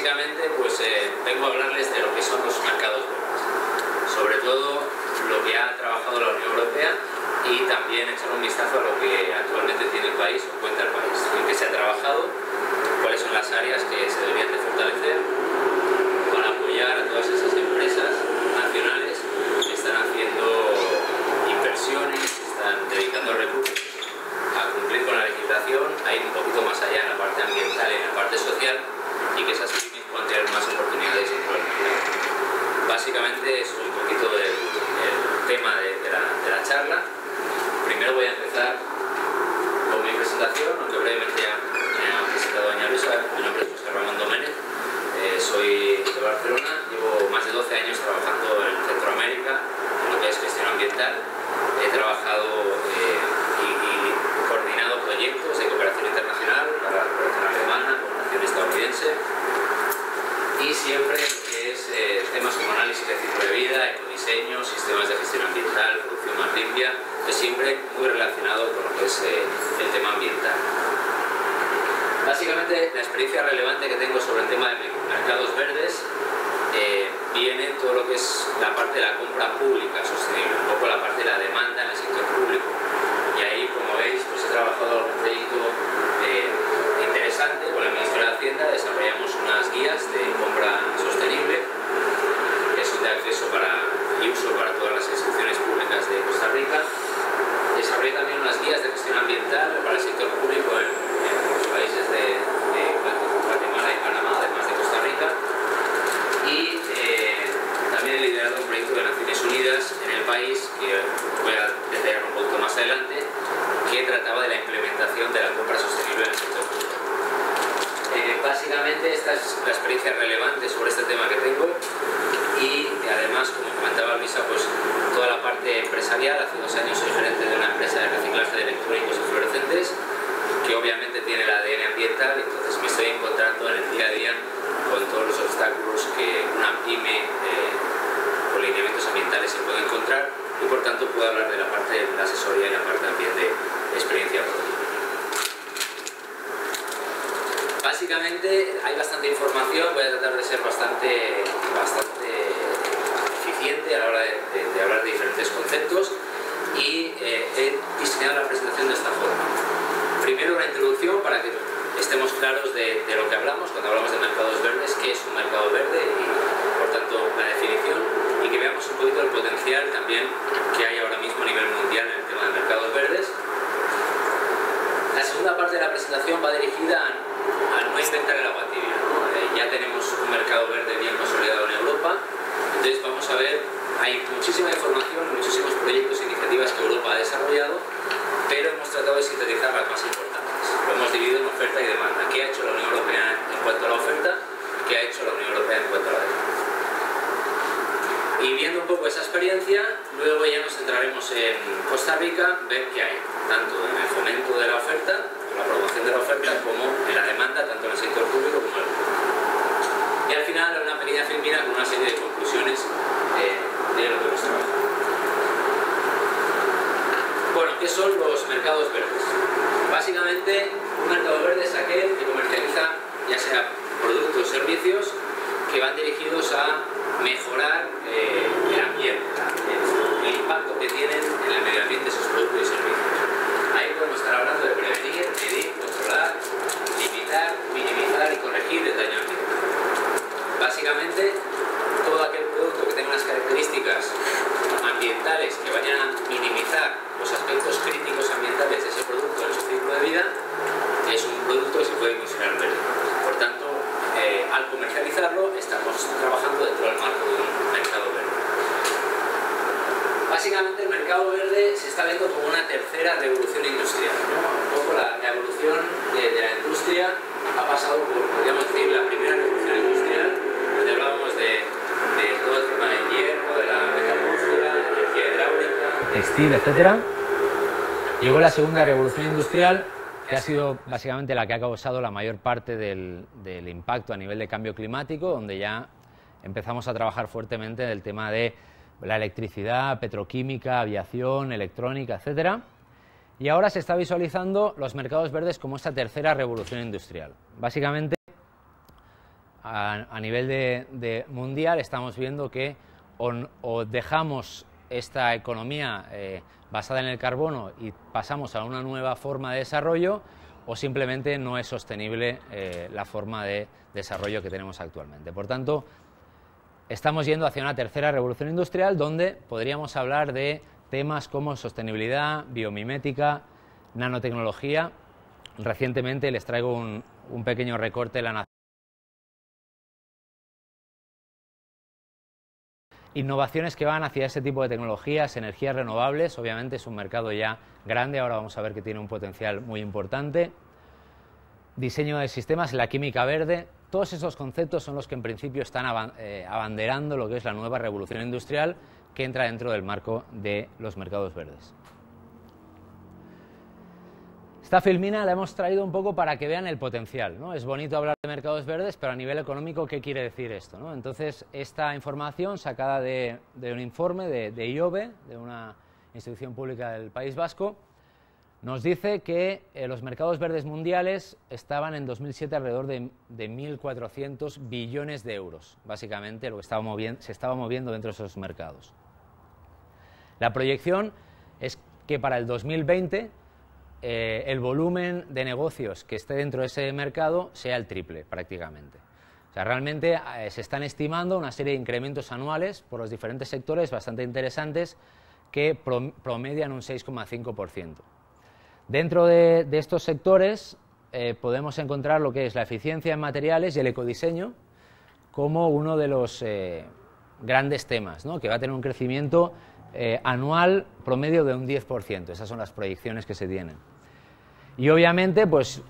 básicamente pues vengo a hablarles de lo que son los mercados verdes, sobre todo lo que ha trabajado la Unión Europea y también echar un vistazo a lo que actualmente tiene el país o cuenta el país, en qué se ha trabajado, cuáles son las áreas que se deberían de fortalecer para apoyar a todas esas empresas nacionales que están haciendo inversiones, están dedicando recursos a cumplir con la legislación, a ir un poquito más allá en la parte ambiental y en la parte social, y que esas pymes puedan tener más oportunidades dentro del mercado. Básicamente eso es un poquito el tema de la charla. Primero voy a empezar con mi presentación, aunque brevemente ya me ha presentado doña Luisa. Mi nombre es José Ramón Domènech, soy de Barcelona, llevo más de 12 años trabajando en Centroamérica, en lo que es gestión ambiental. He trabajado y coordinado proyectos de cooperación internacional para la cooperación alemana, cooperación estadounidense, y siempre que es temas como análisis de ciclo de vida, ecodiseño, sistemas de gestión ambiental, producción más limpia, es siempre muy relacionado con lo que es el tema ambiental. Básicamente la experiencia relevante que tengo sobre el tema de mercados verdes viene todo lo que es la parte de la compra pública sostenible, un poco la parte de la demanda en el sector público. Y ahí, como veis, pues he trabajado en un proyecto interesante con el Ministerio de Hacienda. Desarrollamos unas guías de compra sostenible que son de acceso y uso para todas las instituciones públicas de Costa Rica. Desarrollé también unas guías de gestión ambiental para el sector público en los países de Guatemala y Panamá, además de Costa Rica. Y también he liderado un proyecto de Naciones Unidas en el país, que voy a detallar un poquito más adelante, que trataba de la implementación de la compra sostenible en el sector público. Básicamente esta es la experiencia relevante sobre este tema que tengo, y además, como comentaba Luisa, pues toda la parte empresarial. Hace 2 años soy gerente de una empresa de reciclaje de electrónicos y fluorescentes, que obviamente tiene el ADN ambiental, y entonces me estoy encontrando en el día a día con todos los obstáculos que una pyme con lineamientos ambientales se puede encontrar, y por tanto puedo hablar de la parte de la asesoría y la parte también de experiencia propia. Básicamente hay bastante información, voy a tratar de ser bastante eficiente a la hora de hablar de diferentes conceptos, y he diseñado la presentación de esta forma. Primero una introducción para que estemos claros de lo que hablamos cuando hablamos de mercados verdes, qué es un mercado verde y por tanto la definición, y que veamos un poquito el potencial también que hay ahora mismo a nivel mundial en el tema de mercados verdes. La segunda parte de la presentación va dirigida a no inventar el agua tibia, ¿no? Ya tenemos un mercado verde bien consolidado en Europa, entonces vamos a ver, hay muchísima información, muchísimos proyectos e iniciativas que Europa ha desarrollado, pero hemos tratado de sintetizar las más importantes. Lo hemos dividido en oferta y demanda. ¿Qué ha hecho la Unión Europea en cuanto a la oferta? ¿Qué ha hecho la Unión Europea en cuanto a la demanda? Y viendo un poco esa experiencia, luego ya nos centraremos en Costa Rica, ver qué hay, tanto en el fomento de la oferta, la promoción de la oferta, como en la demanda, tanto en el sector público como en el privado. Y al final una pequeña filmina con una serie de conclusiones de lo que hemos trabajado. Bueno, ¿qué son los mercados verdes? Básicamente, un mercado verde es aquel que comercializa ya sea productos o servicios que van dirigidos a mejorar el ambiente, el impacto que tienen en el medio ambiente esos productos y servicios. Ahí podemos estar hablando de prevenir, medir, controlar, limitar, minimizar y corregir el daño ambiental. Básicamente, todo aquel producto que tenga unas características ambientales que vayan a minimizar los aspectos críticos ambientales de ese producto en su ciclo de vida, es un producto que se puede considerar verde. Por tanto, al comercializarlo, estamos trabajando dentro del marco de un mercado verde. Básicamente, el mercado verde se está viendo como una tercera revolución industrial, ¿no? Un poco la evolución de la industria ha pasado por, podríamos decir, la primera revolución industrial, donde hablábamos de todo el tema del hierro, de la metalúrgica, de la energía hidráulica, textil, etc. Llegó la segunda revolución industrial, que ha sido básicamente la que ha causado la mayor parte del impacto a nivel de cambio climático, donde ya empezamos a trabajar fuertemente en el tema de la electricidad, petroquímica, aviación, electrónica, etc. Y ahora se está visualizando los mercados verdes como esta tercera revolución industrial. Básicamente, a nivel de mundial estamos viendo que o dejamos esta economía basada en el carbono y pasamos a una nueva forma de desarrollo, o simplemente no es sostenible la forma de desarrollo que tenemos actualmente. Por tanto, estamos yendo hacia una tercera revolución industrial donde podríamos hablar de temas como sostenibilidad, biomimética, nanotecnología. Recientemente les traigo un pequeño recorte de la Nación. Innovaciones que van hacia ese tipo de tecnologías, energías renovables. Obviamente es un mercado ya grande, ahora vamos a ver que tiene un potencial muy importante. Diseño de sistemas, la química verde. Todos esos conceptos son los que en principio están abanderando lo que es la nueva revolución industrial que entra dentro del marco de los mercados verdes. Esta filmina la hemos traído un poco para que vean el potencial, ¿no? Es bonito hablar de mercados verdes, pero a nivel económico, ¿qué quiere decir esto, ¿no? Entonces, esta información sacada de un informe de IOBE, de una institución pública del País Vasco, nos dice que los mercados verdes mundiales estaban en 2007 alrededor de 1.400 billones de euros, básicamente lo que se estaba moviendo dentro de esos mercados. La proyección es que para el 2020 el volumen de negocios que esté dentro de ese mercado sea el triple, prácticamente. O sea, realmente se están estimando una serie de incrementos anuales por los diferentes sectores bastante interesantes que promedian un 6,5%. Dentro de estos sectores podemos encontrar lo que es la eficiencia en materiales y el ecodiseño como uno de los grandes temas, ¿no? Que va a tener un crecimiento anual promedio de un 10%. Esas son las proyecciones que se tienen. Y obviamente, pues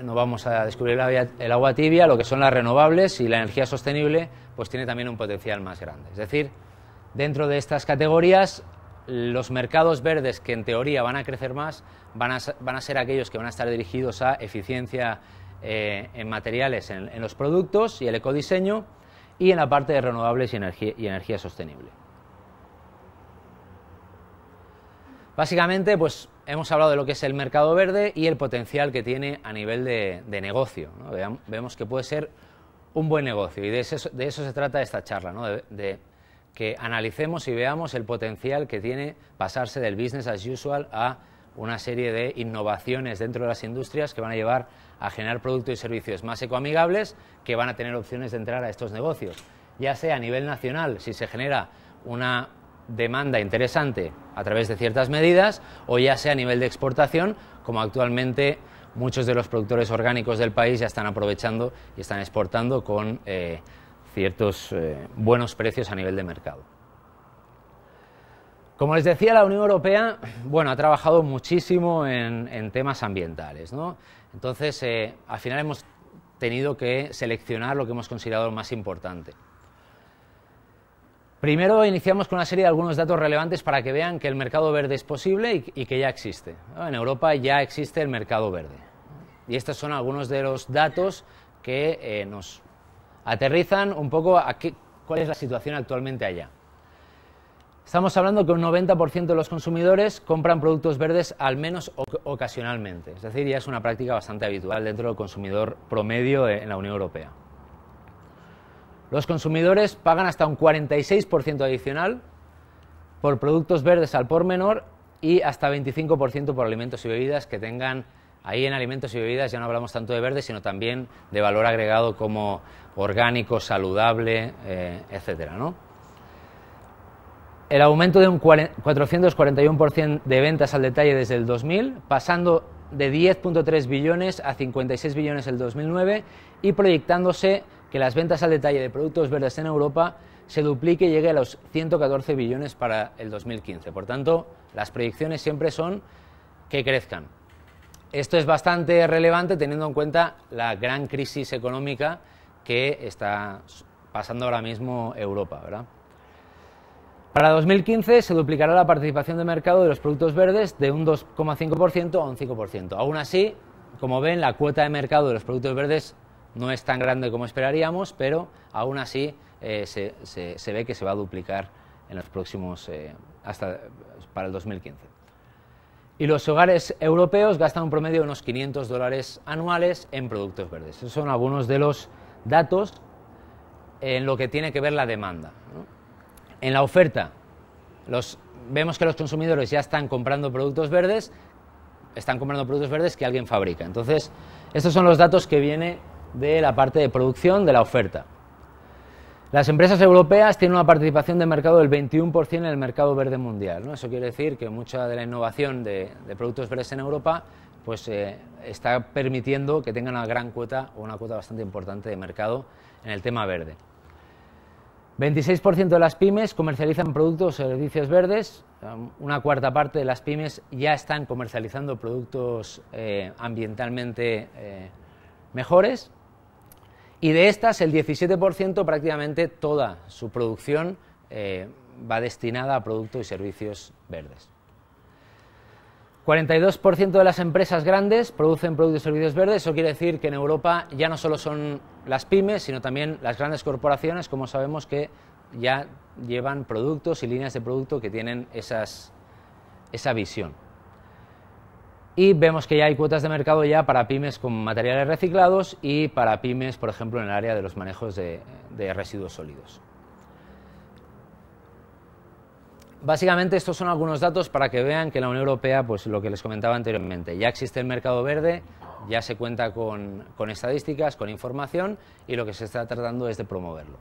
no vamos a descubrir el agua tibia, lo que son las renovables y la energía sostenible, pues tiene también un potencial más grande. Es decir, dentro de estas categorías, los mercados verdes que en teoría van a crecer más, van a ser aquellos que van a estar dirigidos a eficiencia en materiales en los productos y el ecodiseño, y en la parte de renovables y energía sostenible. Básicamente, pues hemos hablado de lo que es el mercado verde y el potencial que tiene a nivel de negocio, ¿no? Vemos que puede ser un buen negocio, y de eso se trata esta charla, ¿no? De que analicemos y veamos el potencial que tiene pasarse del business as usual a una serie de innovaciones dentro de las industrias que van a llevar a generar productos y servicios más ecoamigables, que van a tener opciones de entrar a estos negocios, ya sea a nivel nacional, si se genera una demanda interesante a través de ciertas medidas, o ya sea a nivel de exportación, como actualmente muchos de los productores orgánicos del país ya están aprovechando y están exportando con ciertos buenos precios a nivel de mercado. Como les decía, la Unión Europea, bueno, ha trabajado muchísimo en temas ambientales, ¿no? Entonces, al final hemos tenido que seleccionar lo que hemos considerado más importante. Primero iniciamos con una serie de algunos datos relevantes para que vean que el mercado verde es posible y que ya existe, ¿no? En Europa ya existe el mercado verde. Y estos son algunos de los datos que nos aterrizan un poco a cuál es la situación actualmente allá. Estamos hablando que un 90% de los consumidores compran productos verdes al menos ocasionalmente, es decir, ya es una práctica bastante habitual dentro del consumidor promedio en la Unión Europea. Los consumidores pagan hasta un 46% adicional por productos verdes al por menor y hasta 25% por alimentos y bebidas que tengan. Ahí en alimentos y bebidas ya no hablamos tanto de verde, sino también de valor agregado como orgánico, saludable, etcétera, ¿no? El aumento de un 441% de ventas al detalle desde el 2000, pasando de 10,3 billones a 56 billones en el 2009 y proyectándose que las ventas al detalle de productos verdes en Europa se duplique y llegue a los 114 billones para el 2015. Por tanto, las proyecciones siempre son que crezcan. Esto es bastante relevante teniendo en cuenta la gran crisis económica que está pasando ahora mismo Europa, ¿verdad? Para 2015 se duplicará la participación de mercado de los productos verdes de un 2,5% a un 5%. Aún así, como ven, la cuota de mercado de los productos verdes no es tan grande como esperaríamos, pero aún así se ve que se va a duplicar en los próximos, hasta para el 2015. Y los hogares europeos gastan un promedio de unos $500 anuales en productos verdes. Esos son algunos de los datos en lo que tiene que ver la demanda, ¿no? En la oferta, vemos que los consumidores ya están comprando productos verdes, que alguien fabrica. Entonces, estos son los datos que vienen de la parte de producción de la oferta. Las empresas europeas tienen una participación de mercado del 21% en el mercado verde mundial, ¿no? Eso quiere decir que mucha de la innovación de productos verdes en Europa pues, está permitiendo que tengan una gran cuota o una cuota bastante importante de mercado en el tema verde. 26% de las pymes comercializan productos o servicios verdes, una cuarta parte de las pymes ya están comercializando productos ambientalmente mejores, y de estas el 17% prácticamente toda su producción va destinada a productos y servicios verdes. 42% de las empresas grandes producen productos y servicios verdes. Eso quiere decir que en Europa ya no solo son las pymes, sino también las grandes corporaciones, como sabemos, que ya llevan productos y líneas de producto que tienen esa visión. Y vemos que ya hay cuotas de mercado ya para pymes con materiales reciclados y para pymes, por ejemplo, en el área de los manejos de residuos sólidos. Básicamente estos son algunos datos para que vean que en la Unión Europea, pues lo que les comentaba anteriormente, ya existe el mercado verde, ya se cuenta con estadísticas, con información, y lo que se está tratando es de promoverlo.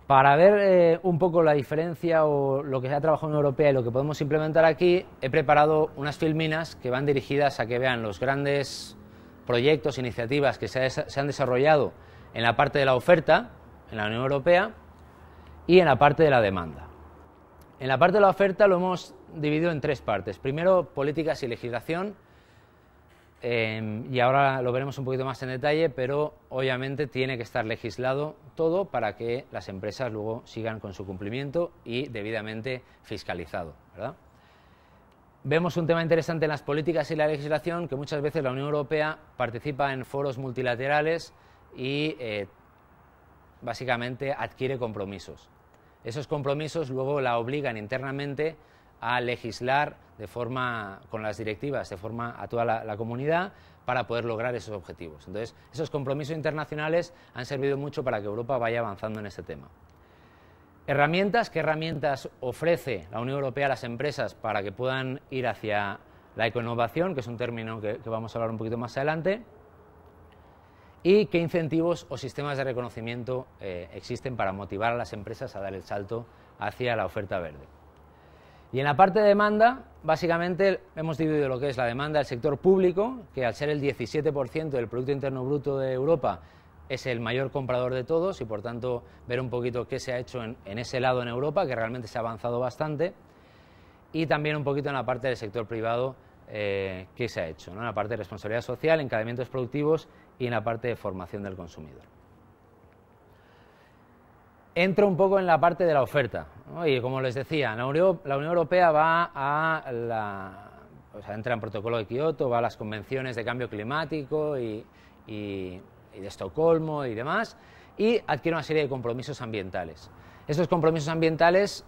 Para ver un poco la diferencia o lo que se ha trabajado en la Unión Europea y lo que podemos implementar aquí, he preparado unas filminas que van dirigidas a que vean los grandes proyectos, iniciativas que se han desarrollado en la parte de la oferta en la Unión Europea y en la parte de la demanda. En la parte de la oferta lo hemos dividido en tres partes. Primero, políticas y legislación, y ahora lo veremos un poquito más en detalle, pero obviamente tiene que estar legislado todo para que las empresas luego sigan con su cumplimiento y debidamente fiscalizado, ¿verdad? Vemos un tema interesante en las políticas y la legislación, que muchas veces la Unión Europea participa en foros multilaterales y básicamente adquiere compromisos. Esos compromisos luego la obligan internamente a legislar de forma, con las directivas, de forma a toda la comunidad para poder lograr esos objetivos. Entonces, esos compromisos internacionales han servido mucho para que Europa vaya avanzando en este tema. Herramientas, ¿qué herramientas ofrece la Unión Europea a las empresas para que puedan ir hacia la ecoinnovación, que es un término que vamos a hablar un poquito más adelante? ¿Y qué incentivos o sistemas de reconocimiento existen para motivar a las empresas a dar el salto hacia la oferta verde? Y en la parte de demanda, básicamente hemos dividido lo que es la demanda del sector público, que al ser el 17% del Producto Interno Bruto de Europa es el mayor comprador de todos, y por tanto ver un poquito qué se ha hecho en ese lado en Europa, que realmente se ha avanzado bastante, y también un poquito en la parte del sector privado, qué se ha hecho, ¿no? En la parte de responsabilidad social, encadenamientos productivos y en la parte de formación del consumidor. Entro un poco en la parte de la oferta, ¿no? Y como les decía, la Unión Europea va entra en protocolo de Kioto, va a las convenciones de cambio climático y de Estocolmo y demás, y adquiere una serie de compromisos ambientales. Estos compromisos ambientales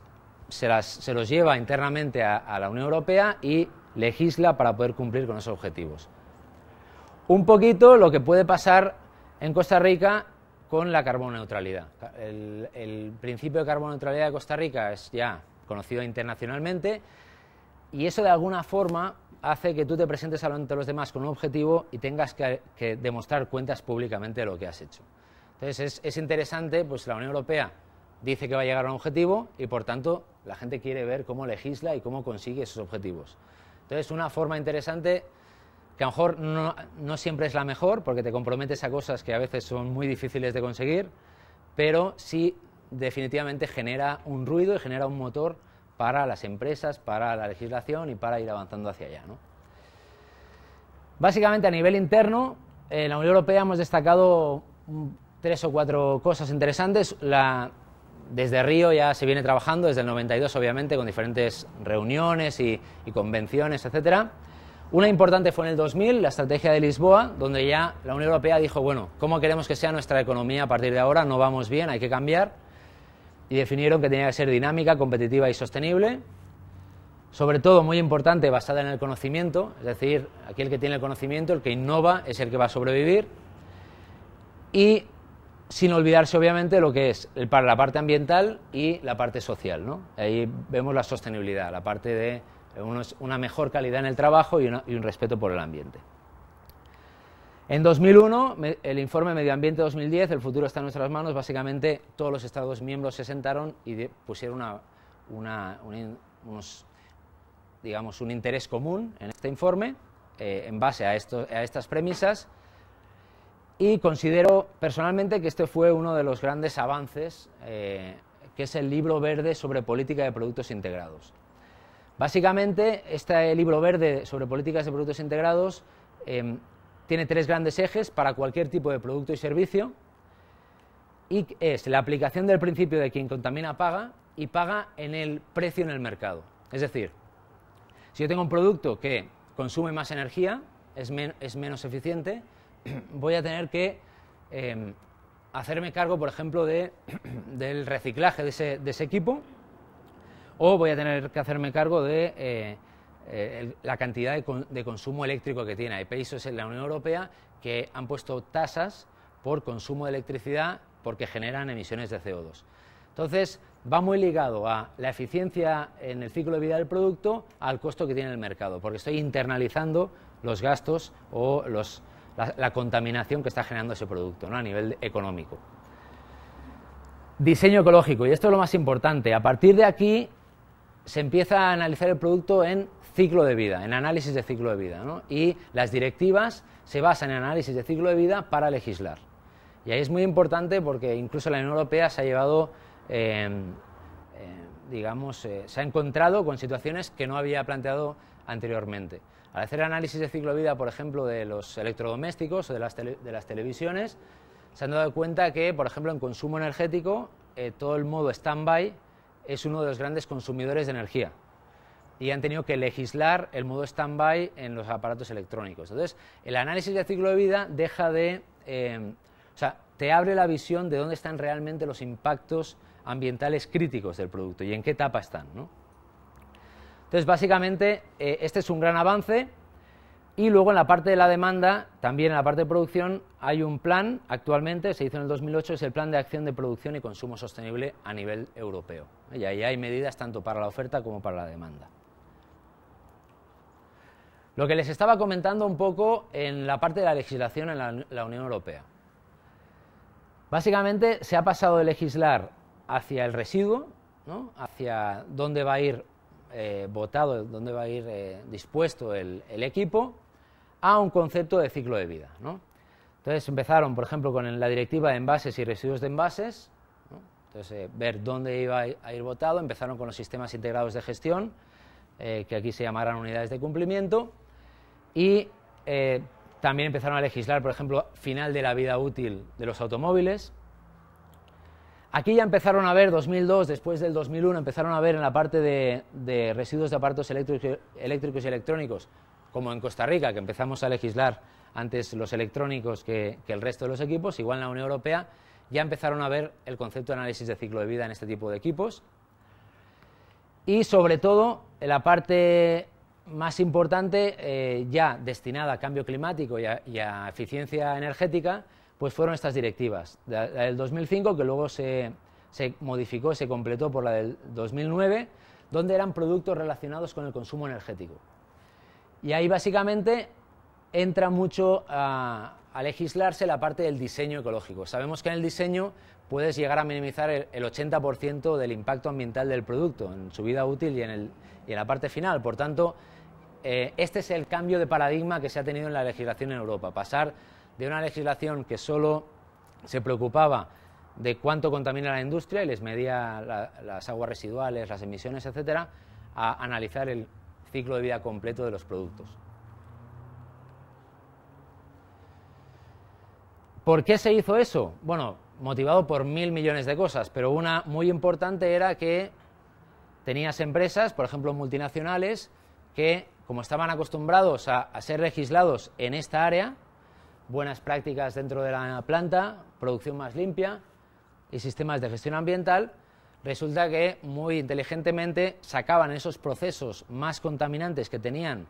se los lleva internamente a la Unión Europea y legisla para poder cumplir con esos objetivos. Un poquito lo que puede pasar en Costa Rica con la carbono-neutralidad. El principio de carbono-neutralidad de Costa Rica es ya conocido internacionalmente, y eso de alguna forma hace que tú te presentes ante los demás con un objetivo y tengas que demostrar cuentas públicamente de lo que has hecho. Entonces es interesante, pues la Unión Europea dice que va a llegar a un objetivo y por tanto la gente quiere ver cómo legisla y cómo consigue esos objetivos. Entonces una forma interesante, que a lo mejor no siempre es la mejor, porque te comprometes a cosas que a veces son muy difíciles de conseguir, pero sí definitivamente genera un ruido y genera un motor para las empresas, para la legislación y para ir avanzando hacia allá, ¿no? Básicamente a nivel interno, en la Unión Europea hemos destacado 3 o 4 cosas interesantes. Desde Río ya se viene trabajando, desde el 92 obviamente, con diferentes reuniones y convenciones, etcétera. Una importante fue en el 2000, la estrategia de Lisboa, donde ya la Unión Europea dijo, bueno, ¿cómo queremos que sea nuestra economía a partir de ahora? No vamos bien, hay que cambiar. Y definieron que tenía que ser dinámica, competitiva y sostenible. Sobre todo, muy importante, basada en el conocimiento, es decir, aquí el que tiene el conocimiento, el que innova, es el que va a sobrevivir. Y sin olvidarse obviamente lo que es la parte ambiental y la parte social, ¿no? Ahí vemos la sostenibilidad, la parte de una mejor calidad en el trabajo y un respeto por el ambiente. En 2001, el informe Medio Ambiente 2010, el futuro está en nuestras manos, básicamente todos los Estados miembros se sentaron y pusieron un interés común en este informe, en base a estas premisas, y considero personalmente que este fue uno de los grandes avances, que es el Libro Verde sobre Política de Productos Integrados. Básicamente, este Libro Verde sobre Políticas de Productos Integrados tiene 3 grandes ejes para cualquier tipo de producto y servicio, y es la aplicación del principio de quien contamina paga, y paga en el precio en el mercado. Es decir, si yo tengo un producto que consume más energía, es menos eficiente, voy a tener que hacerme cargo, por ejemplo, del reciclaje de ese equipo, o voy a tener que hacerme cargo de la cantidad de consumo eléctrico que tiene. Hay países en la Unión Europea que han puesto tasas por consumo de electricidad porque generan emisiones de CO2. Entonces, va muy ligado a la eficiencia en el ciclo de vida del producto, al costo que tiene el mercado, porque estoy internalizando los gastos o la contaminación que está generando ese producto, ¿no?, a nivel económico. Diseño ecológico, y esto es lo más importante. A partir de aquí se empieza a analizar el producto en ciclo de vida, en análisis de ciclo de vida, ¿no? Y las directivas se basan en análisis de ciclo de vida para legislar. Y ahí es muy importante porque incluso la Unión Europea se ha llevado, se ha encontrado con situaciones que no había planteado anteriormente. Al hacer análisis de ciclo de vida, por ejemplo, de los electrodomésticos o de las televisiones, se han dado cuenta que, por ejemplo, en consumo energético, todo el modo stand-by es uno de los grandes consumidores de energía. Y han tenido que legislar el modo stand-by en los aparatos electrónicos. Entonces, el análisis de ciclo de vida te abre la visión de dónde están realmente los impactos ambientales críticos del producto y en qué etapa están, ¿no? Entonces, básicamente, este es un gran avance. Y luego en la parte de la demanda, también en la parte de producción, hay un plan actualmente, se hizo en el 2008, es el Plan de Acción de Producción y Consumo Sostenible a nivel europeo. Y ahí hay medidas tanto para la oferta como para la demanda. Lo que les estaba comentando un poco en la parte de la legislación en la Unión Europea. Básicamente se ha pasado de legislar hacia el residuo, ¿no?, hacia dónde va a ir botado, dónde va a ir dispuesto el equipo, a un concepto de ciclo de vida, ¿no? Entonces empezaron, por ejemplo, con la directiva de envases y residuos de envases, ¿no? Entonces ver dónde iba a ir botado. Empezaron con los sistemas integrados de gestión, que aquí se llamarán unidades de cumplimiento, y también empezaron a legislar, por ejemplo, final de la vida útil de los automóviles. Aquí ya empezaron a ver, 2002, después del 2001, empezaron a ver en la parte de residuos de aparatos eléctricos y electrónicos, como en Costa Rica, que empezamos a legislar antes los electrónicos que el resto de los equipos. Igual en la Unión Europea ya empezaron a ver el concepto de análisis de ciclo de vida en este tipo de equipos. Y sobre todo, en la parte más importante, ya destinada a cambio climático y a eficiencia energética, pues fueron estas directivas. La del 2005, que luego se modificó, se completó por la del 2009, donde eran productos relacionados con el consumo energético. Y ahí básicamente entra mucho a legislarse la parte del diseño ecológico. Sabemos que en el diseño puedes llegar a minimizar el 80% del impacto ambiental del producto en su vida útil y en la parte final. Por tanto, este es el cambio de paradigma que se ha tenido en la legislación en Europa. Pasar de una legislación que solo se preocupaba de cuánto contamina la industria y les medía las aguas residuales, las emisiones, etcétera, a analizar el ciclo de vida completo de los productos. ¿Por qué se hizo eso? Bueno, motivado por 1000 millones de cosas, pero una muy importante era que tenías empresas, por ejemplo multinacionales, que como estaban acostumbrados a ser legislados en esta área, buenas prácticas dentro de la planta, producción más limpia y sistemas de gestión ambiental, resulta que muy inteligentemente sacaban esos procesos más contaminantes que tenían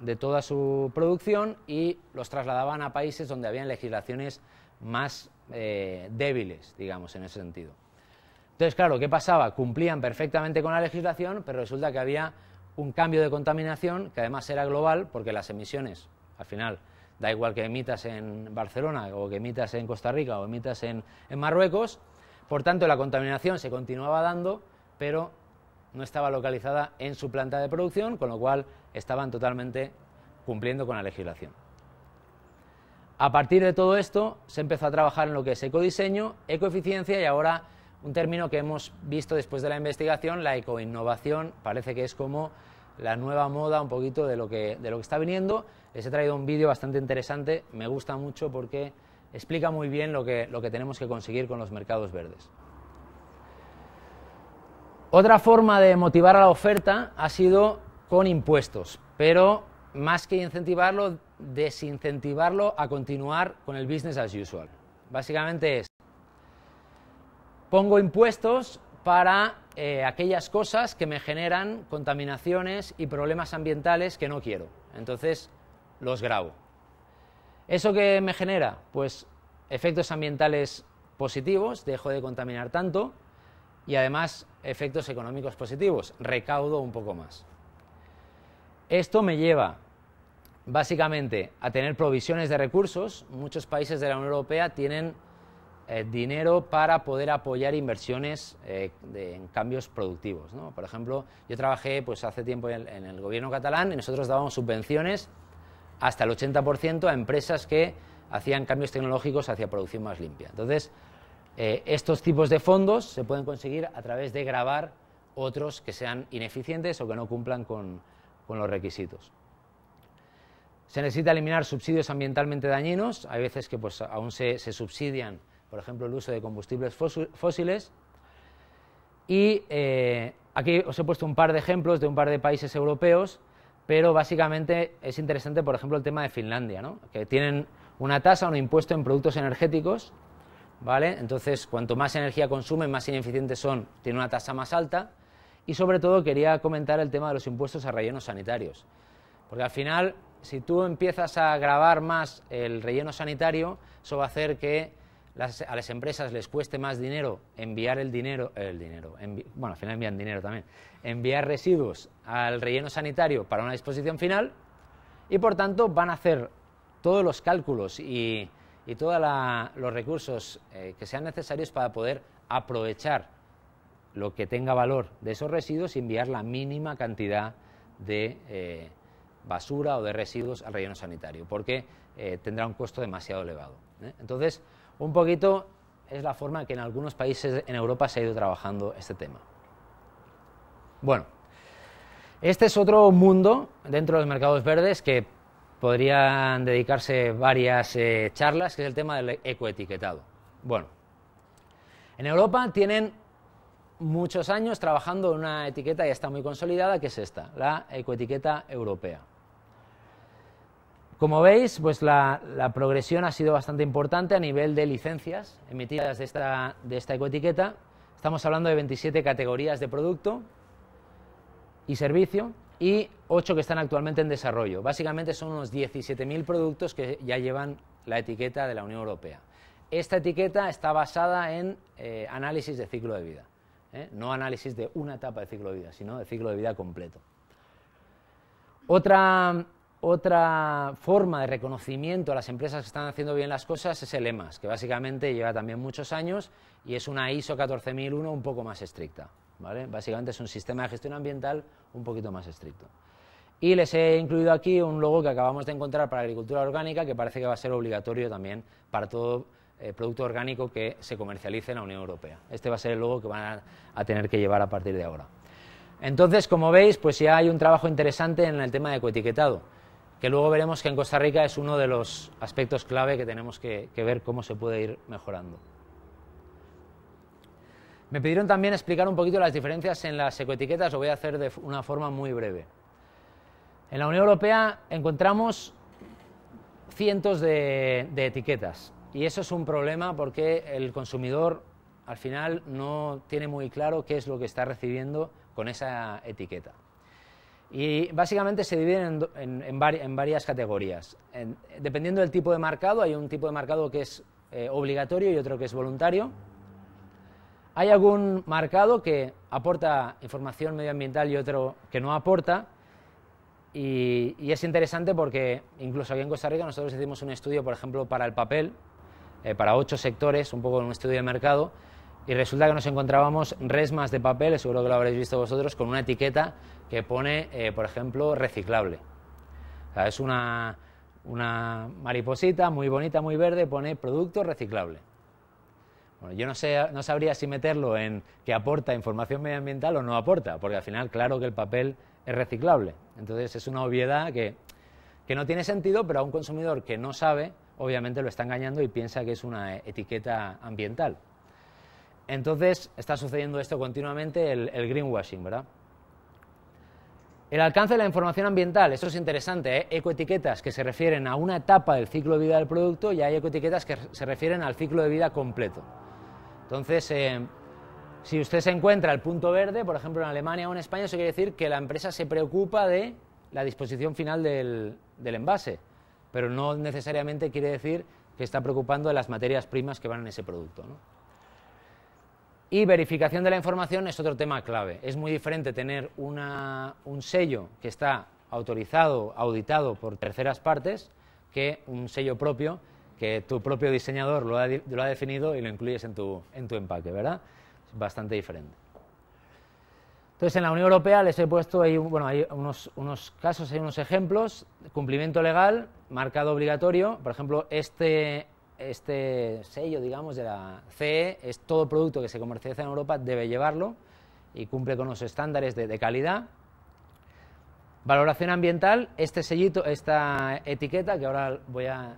de toda su producción y los trasladaban a países donde habían legislaciones más débiles, digamos, en ese sentido. Entonces, claro, ¿qué pasaba? Cumplían perfectamente con la legislación, pero resulta que había un cambio de contaminación que además era global, porque las emisiones, al final, da igual que emitas en Barcelona o que emitas en Costa Rica o emitas en Marruecos, por tanto la contaminación se continuaba dando, pero no estaba localizada en su planta de producción, con lo cual estaban totalmente cumpliendo con la legislación. A partir de todo esto se empezó a trabajar en lo que es ecodiseño, ecoeficiencia y ahora un término que hemos visto después de la investigación, la ecoinnovación, parece que es como la nueva moda un poquito de lo que está viniendo. Les he traído un vídeo bastante interesante, me gusta mucho porque explica muy bien lo que tenemos que conseguir con los mercados verdes. Otra forma de motivar a la oferta ha sido con impuestos, pero más que incentivarlo, desincentivarlo a continuar con el business as usual. Básicamente es, pongo impuestos para aquellas cosas que me generan contaminaciones y problemas ambientales que no quiero. Entonces, los grabo. ¿Eso qué me genera? Pues efectos ambientales positivos, dejo de contaminar tanto, y además efectos económicos positivos, recaudo un poco más. Esto me lleva básicamente a tener provisiones de recursos. Muchos países de la Unión Europea tienen dinero para poder apoyar inversiones en cambios productivos, ¿no? Por ejemplo, yo trabajé pues, hace tiempo en el gobierno catalán y nosotros dábamos subvenciones hasta el 80% a empresas que hacían cambios tecnológicos hacia producción más limpia. Entonces, estos tipos de fondos se pueden conseguir a través de gravar otros que sean ineficientes o que no cumplan con los requisitos. Se necesita eliminar subsidios ambientalmente dañinos. Hay veces que pues, aún se subsidian, por ejemplo, el uso de combustibles fósiles. Y aquí os he puesto un par de ejemplos de un par de países europeos, pero básicamente es interesante, por ejemplo, el tema de Finlandia, ¿no? Que tienen una tasa, un impuesto en productos energéticos, ¿vale? Entonces, cuanto más energía consumen, más ineficientes son, tienen una tasa más alta. Y sobre todo quería comentar el tema de los impuestos a rellenos sanitarios, porque al final, si tú empiezas a gravar más el relleno sanitario, eso va a hacer que a las empresas les cueste más dinero enviar bueno, al final envían dinero también, enviar residuos al relleno sanitario para una disposición final, y por tanto van a hacer todos los cálculos y todos los recursos que sean necesarios para poder aprovechar lo que tenga valor de esos residuos y enviar la mínima cantidad de basura o de residuos al relleno sanitario, porque tendrá un costo demasiado elevado, ¿eh? Entonces, un poquito es la forma en que en algunos países en Europa se ha ido trabajando este tema. Bueno, este es otro mundo dentro de los mercados verdes que podrían dedicarse varias charlas, que es el tema del ecoetiquetado. Bueno, en Europa tienen muchos años trabajando en una etiqueta ya está muy consolidada, que es esta, la ecoetiqueta europea. Como veis, pues la progresión ha sido bastante importante a nivel de licencias emitidas de esta ecoetiqueta. Estamos hablando de 27 categorías de producto y servicio y 8 que están actualmente en desarrollo. Básicamente son unos 17.000 productos que ya llevan la etiqueta de la Unión Europea. Esta etiqueta está basada en análisis de ciclo de vida. No análisis de una etapa de ciclo de vida, sino de ciclo de vida completo. Otra forma de reconocimiento a las empresas que están haciendo bien las cosas es el EMAS, que básicamente lleva también muchos años y es una ISO 14001 un poco más estricta, ¿vale? Básicamente es un sistema de gestión ambiental un poquito más estricto. Y les he incluido aquí un logo que acabamos de encontrar para agricultura orgánica, que parece que va a ser obligatorio también para todo producto orgánico que se comercialice en la Unión Europea. Este va a ser el logo que van a tener que llevar a partir de ahora. Entonces, como veis, pues ya hay un trabajo interesante en el tema de ecoetiquetado, que luego veremos que en Costa Rica es uno de los aspectos clave que tenemos que ver cómo se puede ir mejorando. Me pidieron también explicar un poquito las diferencias en las ecoetiquetas, lo voy a hacer de una forma muy breve. En la Unión Europea encontramos cientos de etiquetas y eso es un problema porque el consumidor al final no tiene muy claro qué es lo que está recibiendo con esa etiqueta. Y básicamente se dividen en varias categorías. Dependiendo del tipo de marcado, hay un tipo de marcado que es obligatorio y otro que es voluntario. Hay algún marcado que aporta información medioambiental y otro que no aporta. Y es interesante porque incluso aquí en Costa Rica nosotros hicimos un estudio, por ejemplo, para el papel, para 8 sectores, un poco un estudio de mercado, y resulta que nos encontrábamos resmas de papel, seguro que lo habréis visto vosotros, con una etiqueta que pone, por ejemplo, reciclable. O sea, es una mariposita muy bonita, muy verde, pone producto reciclable. Bueno, yo no sabría si meterlo en que aporta información medioambiental o no aporta, porque al final, claro que el papel es reciclable. Entonces es una obviedad que no tiene sentido, pero a un consumidor que no sabe, obviamente lo está engañando y piensa que es una etiqueta ambiental. Entonces está sucediendo esto continuamente, el greenwashing, ¿verdad? El alcance de la información ambiental, esto es interesante, ¿eh? Ecoetiquetas que se refieren a una etapa del ciclo de vida del producto y hay ecoetiquetas que se refieren al ciclo de vida completo. Entonces, si usted se encuentra el punto verde, por ejemplo en Alemania o en España, eso quiere decir que la empresa se preocupa de la disposición final del envase, pero no necesariamente quiere decir que está preocupando de las materias primas que van en ese producto, ¿no? Y verificación de la información es otro tema clave. Es muy diferente tener un sello que está autorizado, auditado por terceras partes, que un sello propio que tu propio diseñador lo ha definido y lo incluyes en tu empaque, ¿verdad? Es bastante diferente. Entonces, en la Unión Europea les he puesto ahí, bueno, hay unos casos, hay unos ejemplos. Cumplimiento legal, marcado obligatorio. Por ejemplo, este sello, digamos, de la CE, es todo producto que se comercializa en Europa debe llevarlo y cumple con los estándares de calidad. Valoración ambiental, este sellito, esta etiqueta, que ahora voy a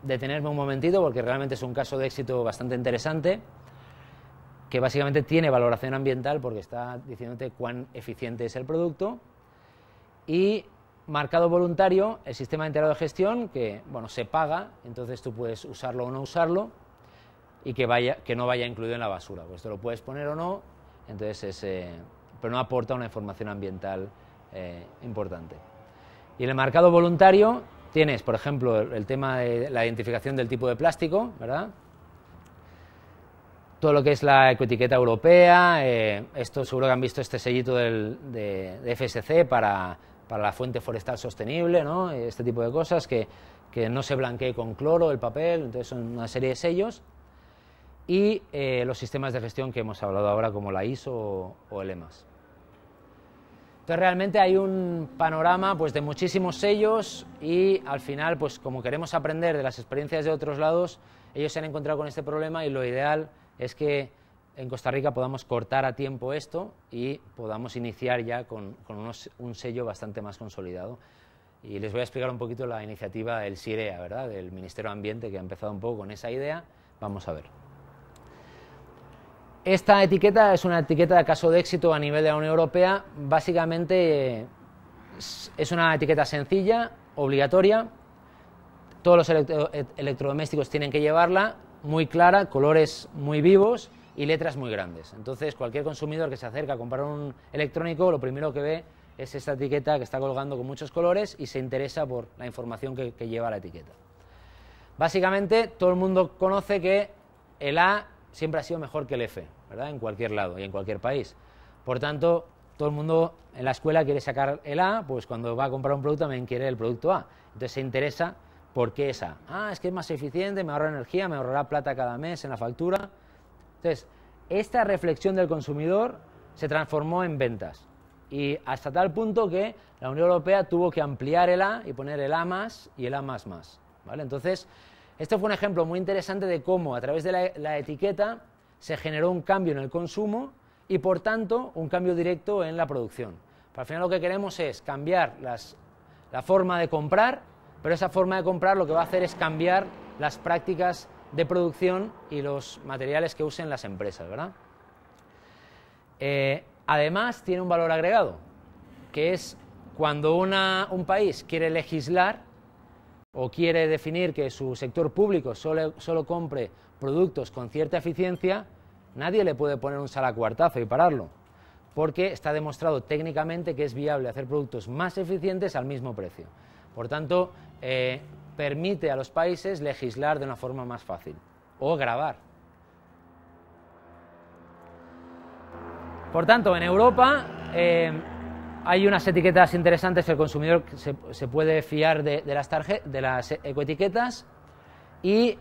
detenerme un momentito porque realmente es un caso de éxito bastante interesante, que básicamente tiene valoración ambiental porque está diciéndote cuán eficiente es el producto. Y marcado voluntario, el sistema integrado de gestión, que bueno, se paga, entonces tú puedes usarlo o no usarlo, y que no vaya incluido en la basura. Pues te lo puedes poner o no, entonces pero no aporta una información ambiental importante. Y en el marcado voluntario tienes, por ejemplo, el tema de la identificación del tipo de plástico, ¿verdad? Todo lo que es la ecoetiqueta europea, esto seguro que han visto este sellito de FSC para la fuente forestal sostenible, ¿no? Este tipo de cosas, que no se blanquee con cloro el papel, entonces son una serie de sellos. Y los sistemas de gestión que hemos hablado ahora, como la ISO o el EMAS. Entonces realmente hay un panorama pues, de muchísimos sellos y al final, pues como queremos aprender de las experiencias de otros lados, ellos se han encontrado con este problema y lo ideal es que en Costa Rica podamos cortar a tiempo esto y podamos iniciar ya con un sello bastante más consolidado. Y les voy a explicar un poquito la iniciativa del SIREA, ¿verdad?, del Ministerio de Ambiente, que ha empezado un poco con esa idea. Vamos a ver. Esta etiqueta es una etiqueta de caso de éxito a nivel de la Unión Europea. Básicamente es una etiqueta sencilla, obligatoria. Todos los electrodomésticos tienen que llevarla, muy clara, colores muy vivos y letras muy grandes. Entonces, cualquier consumidor que se acerca a comprar un electrónico, lo primero que ve es esta etiqueta que está colgando con muchos colores y se interesa por la información que lleva la etiqueta. Básicamente, todo el mundo conoce que el A siempre ha sido mejor que el F, ¿verdad?, en cualquier lado y en cualquier país. Por tanto, todo el mundo en la escuela quiere sacar el A, pues cuando va a comprar un producto también quiere el producto A. Entonces se interesa por qué es A. Ah, es que es más eficiente, me ahorra energía, me ahorrará plata cada mes en la factura. Entonces, esta reflexión del consumidor se transformó en ventas. Y hasta tal punto que la Unión Europea tuvo que ampliar el A y poner el A más y el A más más, ¿vale? Entonces, este fue un ejemplo muy interesante de cómo a través de la etiqueta se generó un cambio en el consumo y por tanto un cambio directo en la producción. Pero al final lo que queremos es cambiar la forma de comprar, pero esa forma de comprar lo que va a hacer es cambiar las prácticas de producción y los materiales que usen las empresas, ¿verdad? Además tiene un valor agregado, que es cuando un país quiere legislar o quiere definir que su sector público solo compre productos con cierta eficiencia, nadie le puede poner un salacuartazo y pararlo, porque está demostrado técnicamente que es viable hacer productos más eficientes al mismo precio. Por tanto, permite a los países legislar de una forma más fácil o gravar. Por tanto, en Europa hay unas etiquetas interesantes que el consumidor se puede fiar de las ecoetiquetas, y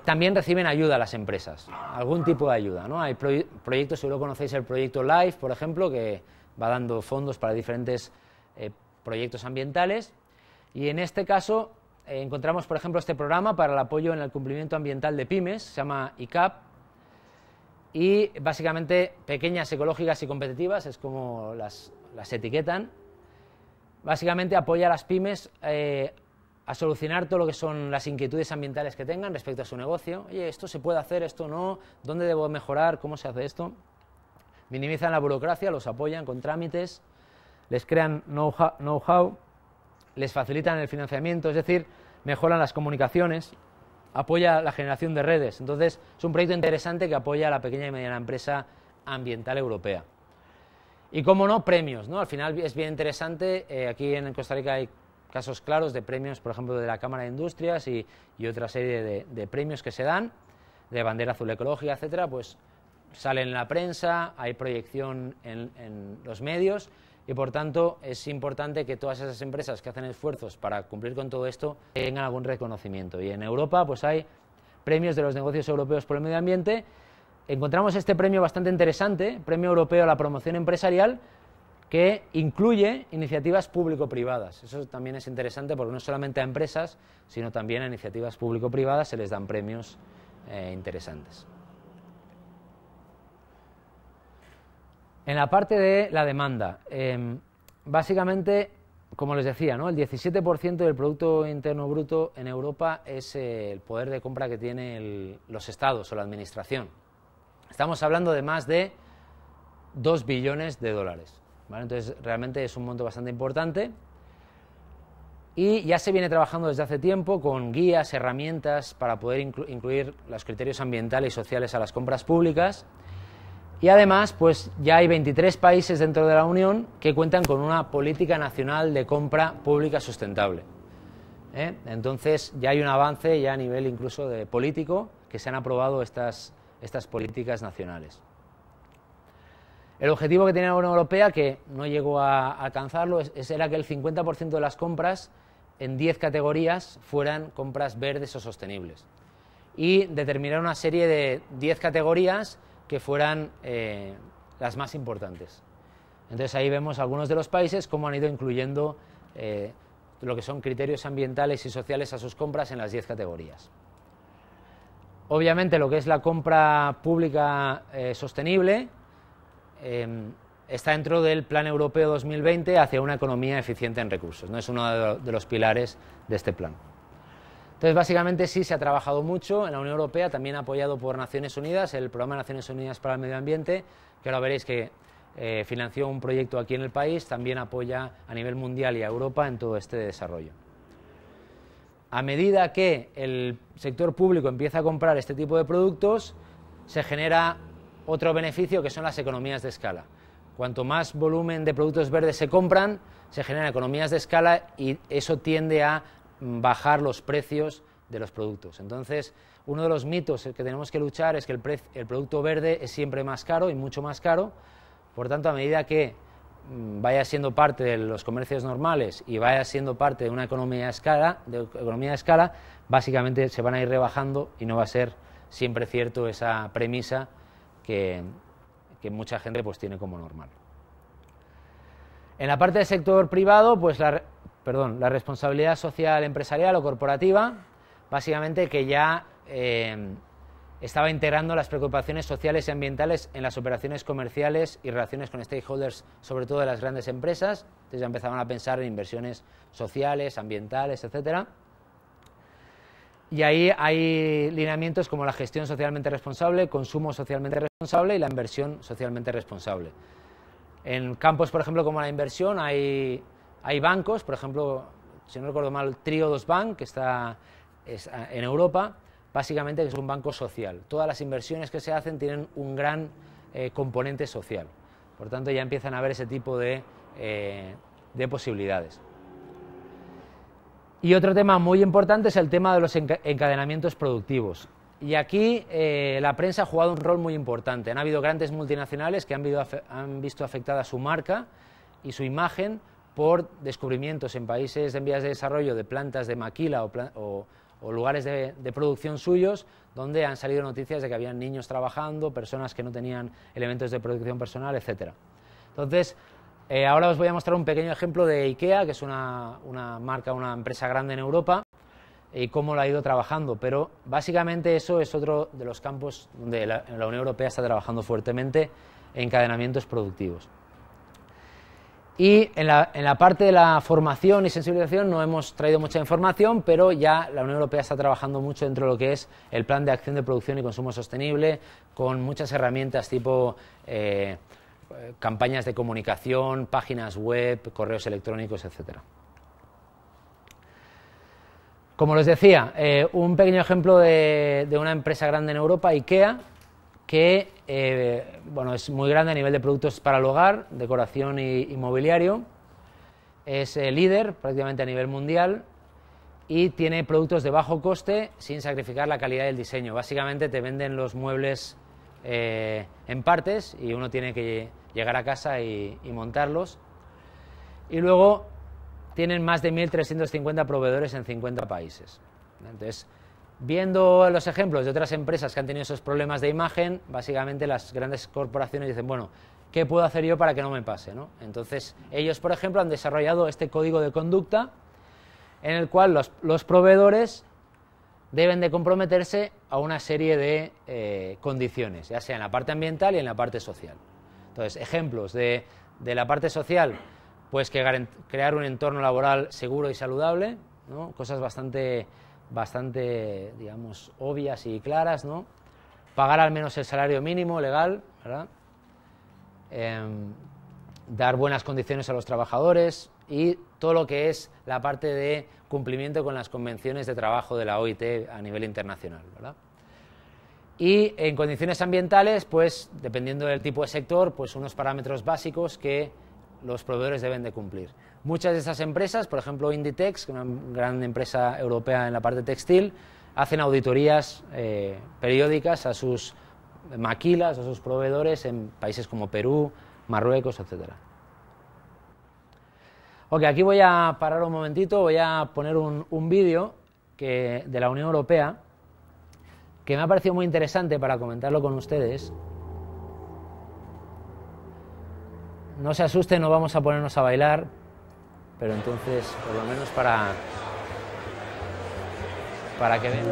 también reciben ayuda las empresas, algún tipo de ayuda, ¿no? Hay proyectos, seguro conocéis el proyecto LIFE, por ejemplo, que va dando fondos para diferentes proyectos ambientales, y en este caso encontramos, por ejemplo, este programa para el apoyo en el cumplimiento ambiental de pymes, se llama ICAP, y básicamente pequeñas, ecológicas y competitivas, es como las etiquetan. Básicamente apoya a las pymes a solucionar todo lo que son las inquietudes ambientales que tengan respecto a su negocio. Oye, esto se puede hacer, esto no, ¿dónde debo mejorar? ¿Cómo se hace esto? Minimizan la burocracia, los apoyan con trámites, les crean know-how, les facilitan el financiamiento, es decir, mejoran las comunicaciones, apoya la generación de redes. Entonces, es un proyecto interesante que apoya a la pequeña y mediana empresa ambiental europea. Y, cómo no, premios, ¿no? Al final es bien interesante, aquí en Costa Rica hay casos claros de premios, por ejemplo, de la Cámara de Industrias y otra serie de premios que se dan, de bandera azul ecológica, etcétera, pues salen en la prensa, hay proyección en los medios, y por tanto es importante que todas esas empresas que hacen esfuerzos para cumplir con todo esto tengan algún reconocimiento. Y en Europa pues hay premios de los negocios europeos por el medio ambiente. Encontramos este premio bastante interesante, Premio Europeo a la Promoción Empresarial, que incluye iniciativas público-privadas. Eso también es interesante porque no solamente a empresas, sino también a iniciativas público-privadas se les dan premios interesantes. En la parte de la demanda, básicamente, como les decía, ¿no? El 17% del Producto Interno Bruto en Europa es el poder de compra que tienen los estados o la administración. Estamos hablando de más de 2 billones de dólares. ¿Vale? Entonces, realmente es un monto bastante importante. Y ya se viene trabajando desde hace tiempo con guías, herramientas para poder incluir los criterios ambientales y sociales a las compras públicas. Y además, pues ya hay 23 países dentro de la Unión que cuentan con una política nacional de compra pública sustentable. Entonces ya hay un avance ya a nivel incluso de político que se han aprobado estas políticas nacionales. El objetivo que tenía la Unión Europea, que no llegó a alcanzarlo, era que el 50% de las compras en 10 categorías fueran compras verdes o sostenibles. Y determinar una serie de 10 categorías que fueran las más importantes. Entonces ahí vemos algunos de los países cómo han ido incluyendo lo que son criterios ambientales y sociales a sus compras en las 10 categorías. Obviamente lo que es la compra pública sostenible está dentro del Plan Europeo 2020 hacia una economía eficiente en recursos, ¿no? Es uno de los pilares de este plan. Entonces, básicamente sí se ha trabajado mucho en la Unión Europea, también apoyado por Naciones Unidas, el Programa de Naciones Unidas para el Medio Ambiente, que ahora veréis que financió un proyecto aquí en el país, también apoya a nivel mundial y a Europa en todo este desarrollo. A medida que el sector público empieza a comprar este tipo de productos, se genera otro beneficio que son las economías de escala. Cuanto más volumen de productos verdes se compran, se generan economías de escala y eso tiende a bajar los precios de los productos. Entonces, uno de los mitos que tenemos que luchar es que el producto verde es siempre más caro y mucho más caro. Por tanto, a medida que vaya siendo parte de los comercios normales y vaya siendo parte de una economía de escala, básicamente se van a ir rebajando y no va a ser siempre cierto esa premisa que mucha gente pues tiene como normal. En la parte del sector privado, pues la responsabilidad social empresarial o corporativa, básicamente que ya estaba integrando las preocupaciones sociales y ambientales en las operaciones comerciales y relaciones con stakeholders, sobre todo de las grandes empresas. Entonces ya empezaban a pensar en inversiones sociales, ambientales, etcétera. Y ahí hay lineamientos como la gestión socialmente responsable, consumo socialmente responsable y la inversión socialmente responsable. En campos, por ejemplo, como la inversión, hay bancos, por ejemplo, si no recuerdo mal, Triodos Bank, que está en Europa, básicamente es un banco social. Todas las inversiones que se hacen tienen un gran componente social. Por tanto, ya empiezan a haber ese tipo de posibilidades. Y otro tema muy importante es el tema de los encadenamientos productivos. Y aquí la prensa ha jugado un rol muy importante. Han habido grandes multinacionales que han visto afectada su marca y su imagen por descubrimientos en países en vías de desarrollo de plantas de maquila o lugares de producción suyos, donde han salido noticias de que habían niños trabajando, personas que no tenían elementos de protección personal, etc. Entonces, ahora os voy a mostrar un pequeño ejemplo de IKEA, que es una marca, una empresa grande en Europa, y cómo lo ha ido trabajando, pero básicamente eso es otro de los campos donde la Unión Europea está trabajando fuertemente, encadenamientos productivos. Y en la parte de la formación y sensibilización no hemos traído mucha información, pero ya la Unión Europea está trabajando mucho dentro de lo que es el Plan de Acción de Producción y Consumo Sostenible, con muchas herramientas tipo campañas de comunicación, páginas web, correos electrónicos, etcétera. Como les decía, un pequeño ejemplo de una empresa grande en Europa, IKEA, que bueno, es muy grande a nivel de productos para el hogar, decoración y mobiliario. Es líder prácticamente a nivel mundial y tiene productos de bajo coste sin sacrificar la calidad del diseño. Básicamente te venden los muebles en partes y uno tiene que llegar a casa y montarlos. Y luego tienen más de 1.350 proveedores en 50 países. Entonces, viendo los ejemplos de otras empresas que han tenido esos problemas de imagen, básicamente las grandes corporaciones dicen, bueno, ¿qué puedo hacer yo para que no me pase, ¿no? Entonces, ellos, por ejemplo, han desarrollado este código de conducta en el cual los proveedores deben de comprometerse a una serie de condiciones, ya sea en la parte ambiental y en la parte social. Entonces, ejemplos de la parte social, pues que crear un entorno laboral seguro y saludable, ¿no? Cosas bastante, digamos, obvias y claras, ¿no? Pagar al menos el salario mínimo legal, ¿verdad? Dar buenas condiciones a los trabajadores y todo lo que es la parte de cumplimiento con las convenciones de trabajo de la OIT a nivel internacional, ¿verdad? Y en condiciones ambientales, pues dependiendo del tipo de sector, pues unos parámetros básicos que los proveedores deben de cumplir. Muchas de esas empresas, por ejemplo Inditex, una gran empresa europea en la parte textil, hacen auditorías periódicas a sus maquilas, a sus proveedores en países como Perú, Marruecos, etc. Ok, aquí voy a parar un momentito, voy a poner un vídeo de la Unión Europea que me ha parecido muy interesante para comentarlo con ustedes. No se asusten, no vamos a ponernos a bailar, pero entonces, por lo menos para que vean.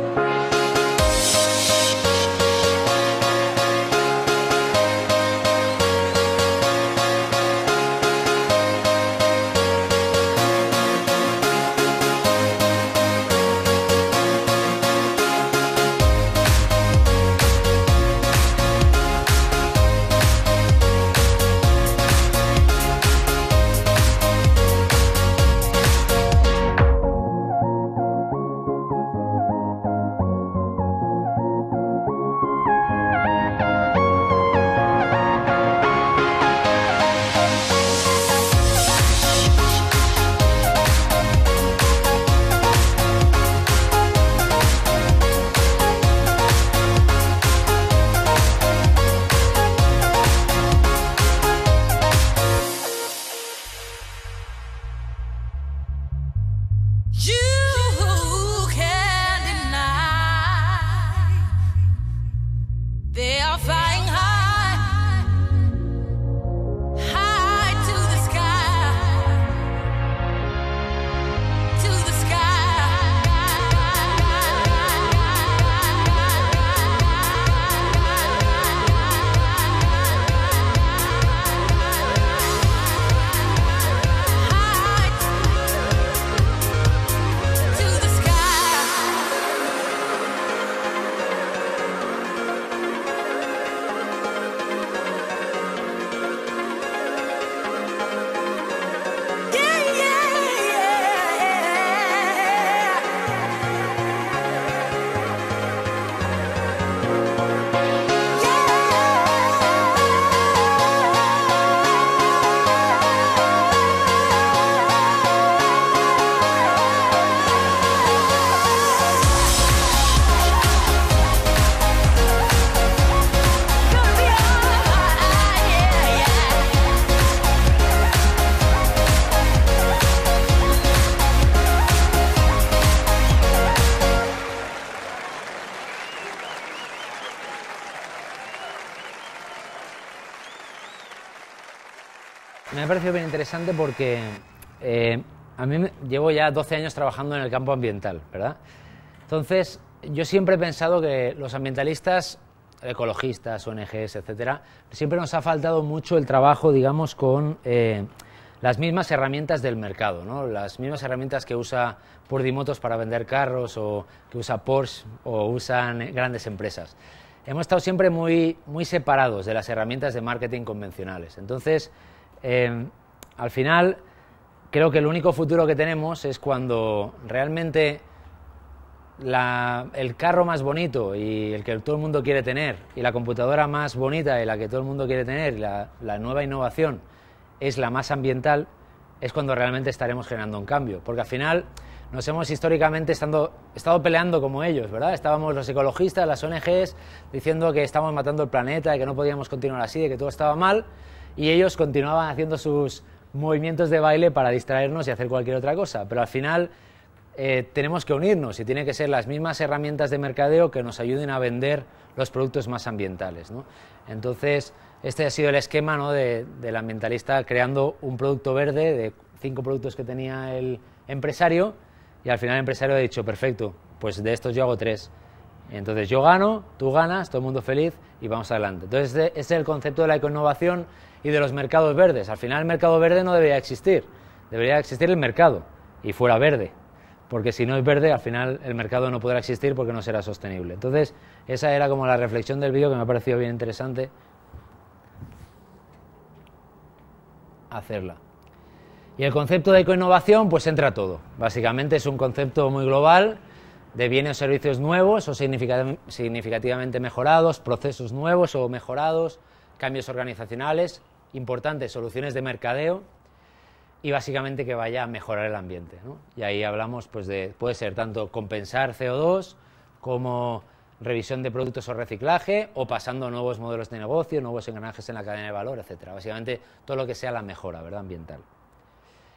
Me ha parecido bien interesante porque a mí llevo ya 12 años trabajando en el campo ambiental, ¿verdad? Entonces, yo siempre he pensado que los ambientalistas, ecologistas, ONGs, etcétera, siempre nos ha faltado mucho el trabajo, digamos, con las mismas herramientas del mercado, ¿no? Las mismas herramientas que usa Purdy Motors para vender carros, o que usa Porsche, o usan grandes empresas. Hemos estado siempre muy separados de las herramientas de marketing convencionales. Entonces, al final, creo que el único futuro que tenemos es cuando realmente el carro más bonito y el que todo el mundo quiere tener, y la computadora más bonita y la que todo el mundo quiere tener, y la nueva innovación es la más ambiental, es cuando realmente estaremos generando un cambio. Porque al final nos hemos históricamente estado peleando como ellos, ¿verdad? Estábamos los ecologistas, las ONGs, diciendo que estábamos matando el planeta, de que no podíamos continuar así, de que todo estaba mal, y ellos continuaban haciendo sus movimientos de baile para distraernos y hacer cualquier otra cosa. Pero al final tenemos que unirnos, y tienen que ser las mismas herramientas de mercadeo que nos ayuden a vender los productos más ambientales, ¿no? Entonces, este ha sido el esquema, ¿no?, del ambientalista, creando un producto verde de 5 productos que tenía el empresario, y al final el empresario ha dicho, perfecto, pues de estos yo hago 3. Entonces yo gano, tú ganas, todo el mundo feliz, y vamos adelante. Entonces este es el concepto de la ecoinnovación y de los mercados verdes. Al final el mercado verde no debería existir el mercado, y fuera verde, porque si no es verde, al final el mercado no podrá existir porque no será sostenible. Entonces esa era como la reflexión del vídeo, que me ha parecido bien interesante hacerla. Y el concepto de ecoinnovación pues entra todo. Básicamente es un concepto muy global de bienes o servicios nuevos o significativamente mejorados, procesos nuevos o mejorados, cambios organizacionales, importantes soluciones de mercadeo, y básicamente que vaya a mejorar el ambiente, ¿no? Y ahí hablamos pues puede ser tanto compensar CO2 como revisión de productos o reciclaje, o pasando a nuevos modelos de negocio, nuevos engranajes en la cadena de valor, etcétera. Básicamente todo lo que sea la mejora, ¿verdad?, ambiental.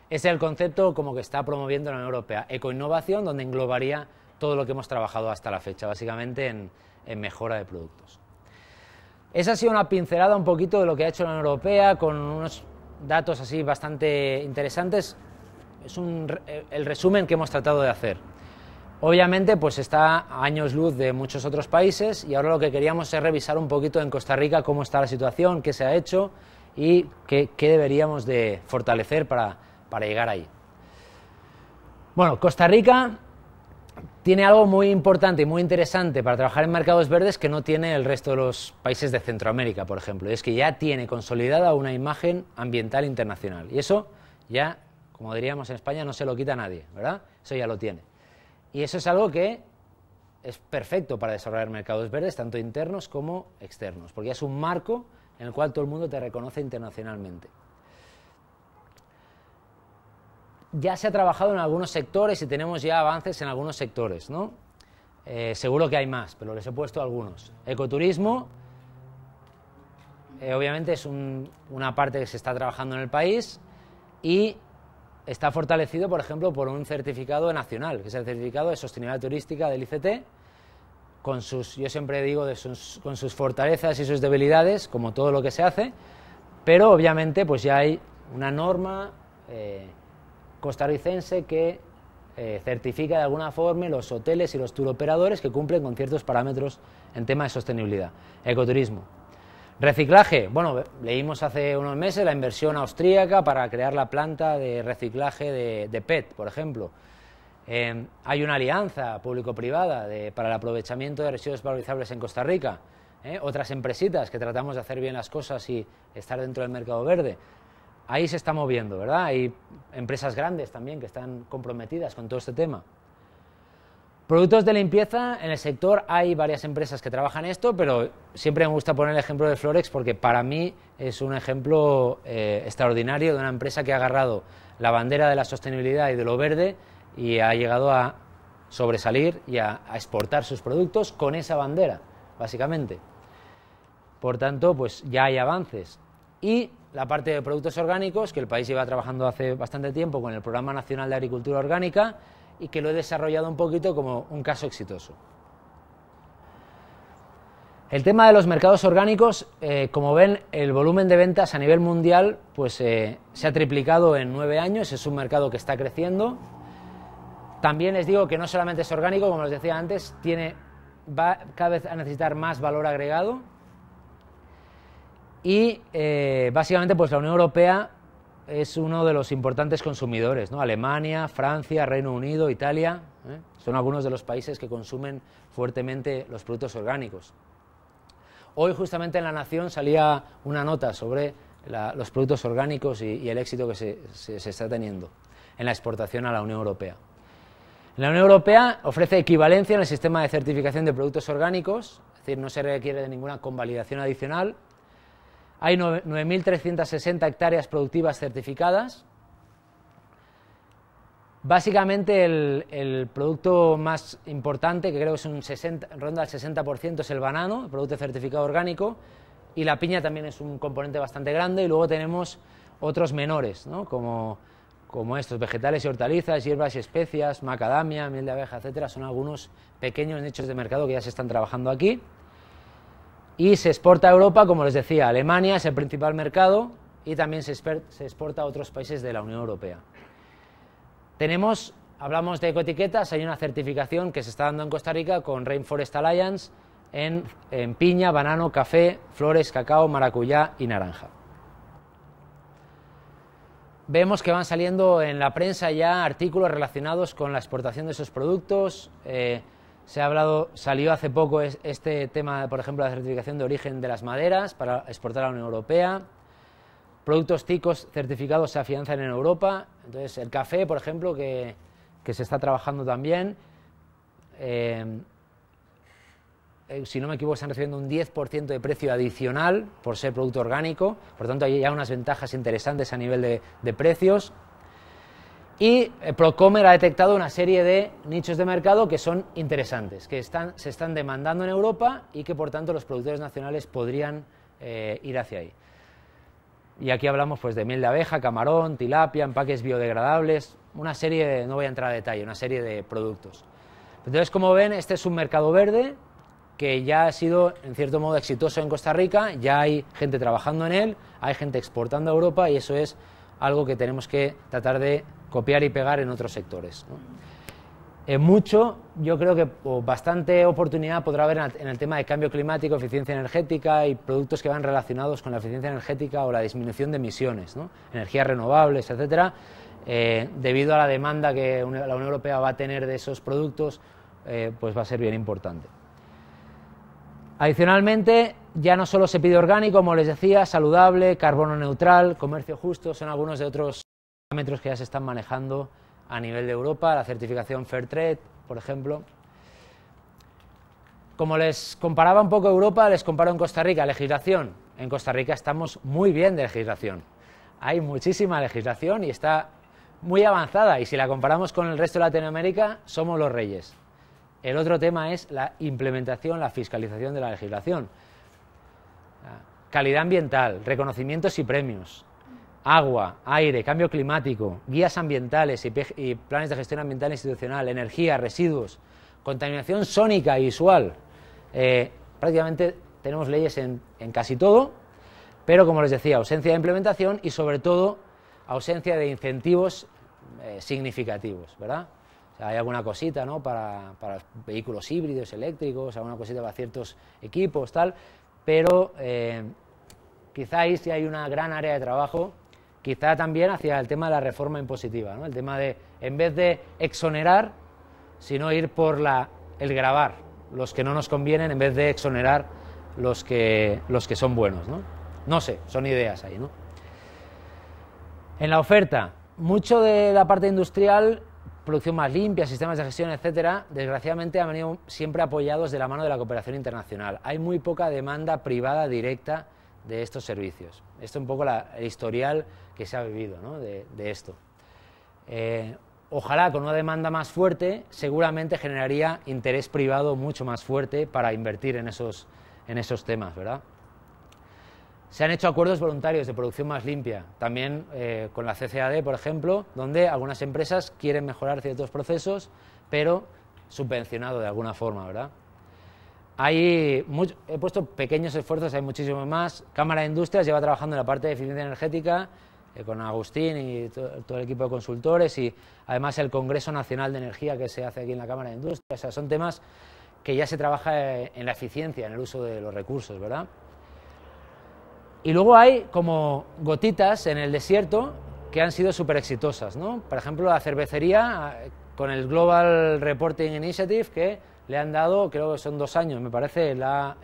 Ese es el concepto como que está promoviendo la Unión Europea, ecoinnovación, donde englobaría todo lo que hemos trabajado hasta la fecha, básicamente en mejora de productos. Esa ha sido una pincelada un poquito de lo que ha hecho la Unión Europea, con unos datos así bastante interesantes. Es el resumen que hemos tratado de hacer. Obviamente pues está a años luz de muchos otros países, y ahora lo que queríamos es revisar un poquito en Costa Rica cómo está la situación, qué se ha hecho y qué deberíamos de fortalecer para llegar ahí. Bueno, Costa Rica tiene algo muy importante y muy interesante para trabajar en mercados verdes que no tiene el resto de los países de Centroamérica, por ejemplo, y es que ya tiene consolidada una imagen ambiental internacional, y eso ya, como diríamos en España, no se lo quita a nadie, ¿verdad? Eso ya lo tiene. Y eso es algo que es perfecto para desarrollar mercados verdes, tanto internos como externos, porque es un marco en el cual todo el mundo te reconoce internacionalmente. Ya se ha trabajado en algunos sectores y tenemos ya avances en algunos sectores, ¿no? Seguro que hay más, pero les he puesto algunos. Ecoturismo, obviamente es una parte que se está trabajando en el país, y está fortalecido, por ejemplo, por un certificado nacional, que es el certificado de sostenibilidad turística del ICT, yo siempre digo, con sus fortalezas y sus debilidades, como todo lo que se hace, pero obviamente pues ya hay una norma costarricense que certifica de alguna forma los hoteles y los turoperadores que cumplen con ciertos parámetros en tema de sostenibilidad. Ecoturismo. Reciclaje, bueno, leímos hace unos meses la inversión austríaca para crear la planta de reciclaje de PET, por ejemplo. Hay una alianza público-privada para el aprovechamiento de residuos valorizables en Costa Rica. Otras empresitas que tratamos de hacer bien las cosas y estar dentro del mercado verde. Ahí se está moviendo, ¿verdad? Hay empresas grandes también que están comprometidas con todo este tema. Productos de limpieza, en el sector hay varias empresas que trabajan esto, pero siempre me gusta poner el ejemplo de Florex porque para mí es un ejemplo extraordinario de una empresa que ha agarrado la bandera de la sostenibilidad y de lo verde y ha llegado a sobresalir y a exportar sus productos con esa bandera, básicamente. Por tanto, pues ya hay avances. Y la parte de productos orgánicos, que el país lleva trabajando hace bastante tiempo con el Programa Nacional de Agricultura Orgánica, y que lo he desarrollado un poquito como un caso exitoso. El tema de los mercados orgánicos, como ven, el volumen de ventas a nivel mundial pues, se ha triplicado en 9 años, es un mercado que está creciendo. También les digo que no solamente es orgánico, como les decía antes, va cada vez a necesitar más valor agregado. Y básicamente pues, la Unión Europea es uno de los importantes consumidores, ¿no? Alemania, Francia, Reino Unido, Italia, son algunos de los países que consumen fuertemente los productos orgánicos. Hoy justamente en La Nación salía una nota sobre los productos orgánicos y el éxito que se está teniendo en la exportación a la Unión Europea. La Unión Europea ofrece equivalencia en el sistema de certificación de productos orgánicos, es decir, no se requiere de ninguna convalidación adicional. Hay 9.360 hectáreas productivas certificadas. Básicamente el producto más importante, que creo que es ronda el 60%, es el banano, el producto certificado orgánico, y la piña también es un componente bastante grande, y luego tenemos otros menores, ¿no? como estos, vegetales y hortalizas, hierbas y especias, macadamia, miel de abeja, etcétera, son algunos pequeños nichos de mercado que ya se están trabajando aquí. Y se exporta a Europa, como les decía, Alemania es el principal mercado y también se exporta a otros países de la Unión Europea. Hablamos de ecoetiquetas, hay una certificación que se está dando en Costa Rica con Rainforest Alliance en piña, banano, café, flores, cacao, maracuyá y naranja. Vemos que van saliendo en la prensa ya artículos relacionados con la exportación de esos productos. Salió hace poco este tema, por ejemplo, la certificación de origen de las maderas para exportar a la Unión Europea. Productos ticos certificados se afianzan en Europa. Entonces, el café, por ejemplo, que se está trabajando también. Si no me equivoco, están recibiendo un 10% de precio adicional por ser producto orgánico. Por tanto, hay ya unas ventajas interesantes a nivel de precios. Y Procomer ha detectado una serie de nichos de mercado que son interesantes, que se están demandando en Europa y que por tanto los productores nacionales podrían ir hacia ahí. Y aquí hablamos pues de miel de abeja, camarón, tilapia, empaques biodegradables, una serie, no voy a entrar a detalle, una serie de productos. Entonces, como ven, este es un mercado verde que ya ha sido en cierto modo exitoso en Costa Rica, ya hay gente trabajando en él, hay gente exportando a Europa y eso es algo que tenemos que tratar de copiar y pegar en otros sectores, ¿no? Yo creo que bastante oportunidad podrá haber en el tema de cambio climático, eficiencia energética y productos que van relacionados con la eficiencia energética o la disminución de emisiones, ¿no? Energías renovables, etcétera, debido a la demanda que la Unión Europea va a tener de esos productos, pues va a ser bien importante. Adicionalmente, ya no solo se pide orgánico, como les decía, saludable, carbono neutral, comercio justo, son algunos de otros parámetros que ya se están manejando a nivel de Europa, la certificación Fairtrade, por ejemplo. Como les comparaba un poco Europa, les comparo en Costa Rica. Legislación. En Costa Rica estamos muy bien de legislación. Hay muchísima legislación y está muy avanzada, y si la comparamos con el resto de Latinoamérica, somos los reyes. El otro tema es la implementación, la fiscalización de la legislación. Calidad ambiental, reconocimientos y premios, agua, aire, cambio climático, guías ambientales y planes de gestión ambiental institucional, energía, residuos, contaminación sónica y visual. Prácticamente tenemos leyes en casi todo, pero como les decía, ausencia de implementación y sobre todo ausencia de incentivos significativos, ¿verdad? O sea, hay alguna cosita, ¿no?, para vehículos híbridos, eléctricos, alguna cosita para ciertos equipos, tal, pero quizá ahí sí hay una gran área de trabajo, quizá también hacia el tema de la reforma impositiva, ¿no? El tema de, en vez de exonerar, sino ir por el gravar los que no nos convienen en vez de exonerar los que son buenos, ¿no? No sé, son ideas ahí, ¿no? En la oferta, mucho de la parte industrial, producción más limpia, sistemas de gestión, etcétera, desgraciadamente han venido siempre apoyados de la mano de la cooperación internacional. Hay muy poca demanda privada directa de estos servicios. Esto es un poco el historial que se ha vivido, ¿no?, de esto. Ojalá con una demanda más fuerte, seguramente generaría interés privado mucho más fuerte para invertir en esos temas, ¿verdad? Se han hecho acuerdos voluntarios de producción más limpia, también con la CCAD, por ejemplo, donde algunas empresas quieren mejorar ciertos procesos, pero subvencionado de alguna forma, ¿verdad? He puesto pequeños esfuerzos, hay muchísimo más. Cámara de Industrias lleva trabajando en la parte de eficiencia energética con Agustín y todo el equipo de consultores, y además el Congreso Nacional de Energía que se hace aquí en la Cámara de Industrias. O sea, son temas que ya se trabaja en la eficiencia, en el uso de los recursos, ¿verdad? Y luego hay como gotitas en el desierto que han sido súper exitosas, ¿no? Por ejemplo, la cervecería con el Global Reporting Initiative, que le han dado, creo que son 2 años, me parece, el A+,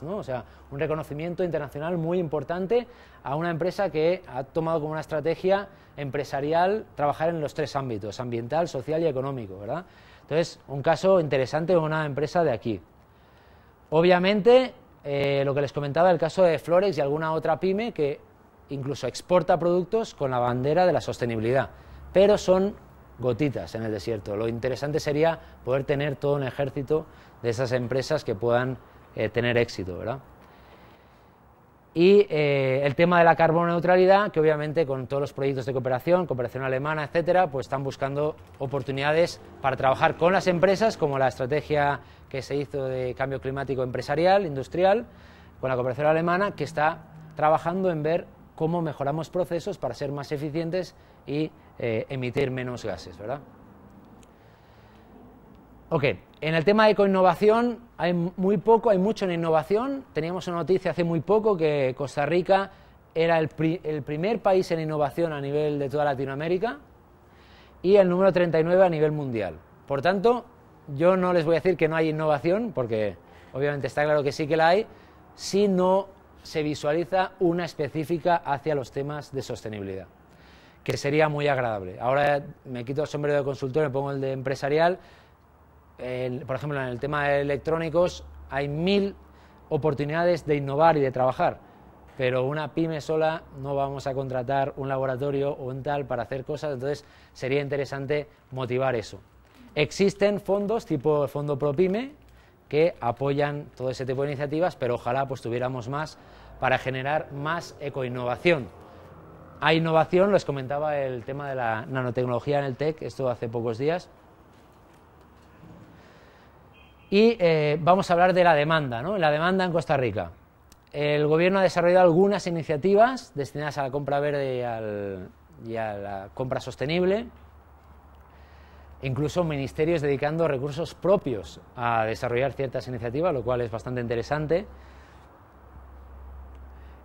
¿no? O sea, un reconocimiento internacional muy importante a una empresa que ha tomado como una estrategia empresarial trabajar en los 3 ámbitos, ambiental, social y económico, ¿verdad? Entonces, un caso interesante de una empresa de aquí. Obviamente, lo que les comentaba, el caso de Florex y alguna otra pyme que incluso exporta productos con la bandera de la sostenibilidad, pero son gotitas en el desierto. Lo interesante sería poder tener todo un ejército de esas empresas que puedan tener éxito, ¿verdad? Y el tema de la carbono neutralidad, que obviamente con todos los proyectos de cooperación alemana, etcétera, pues están buscando oportunidades para trabajar con las empresas, como la estrategia que se hizo de cambio climático empresarial, industrial, con la cooperación alemana, que está trabajando en ver cómo mejoramos procesos para ser más eficientes y emitir menos gases, ¿verdad? Ok, en el tema de ecoinnovación hay muy poco, hay mucho en innovación. Teníamos una noticia hace muy poco que Costa Rica era el primer país en innovación a nivel de toda Latinoamérica y el número 39 a nivel mundial. Por tanto, yo no les voy a decir que no hay innovación, porque obviamente está claro que sí que la hay, si no se visualiza una específica hacia los temas de sostenibilidad, que sería muy agradable. Ahora me quito el sombrero de consultor, me pongo el de empresarial. Por ejemplo, en el tema de electrónicos hay 1000 oportunidades de innovar y de trabajar, pero una pyme sola no vamos a contratar un laboratorio o un tal para hacer cosas, entonces sería interesante motivar eso. Existen fondos tipo el Fondo ProPyme que apoyan todo ese tipo de iniciativas, pero ojalá pues tuviéramos más para generar más ecoinnovación. Hay innovación, les comentaba el tema de la nanotecnología en el TEC, esto hace pocos días. Y vamos a hablar de la demanda, ¿no? La demanda en Costa Rica. El gobierno ha desarrollado algunas iniciativas destinadas a la compra verde y a la compra sostenible, incluso ministerios dedicando recursos propios a desarrollar ciertas iniciativas, lo cual es bastante interesante.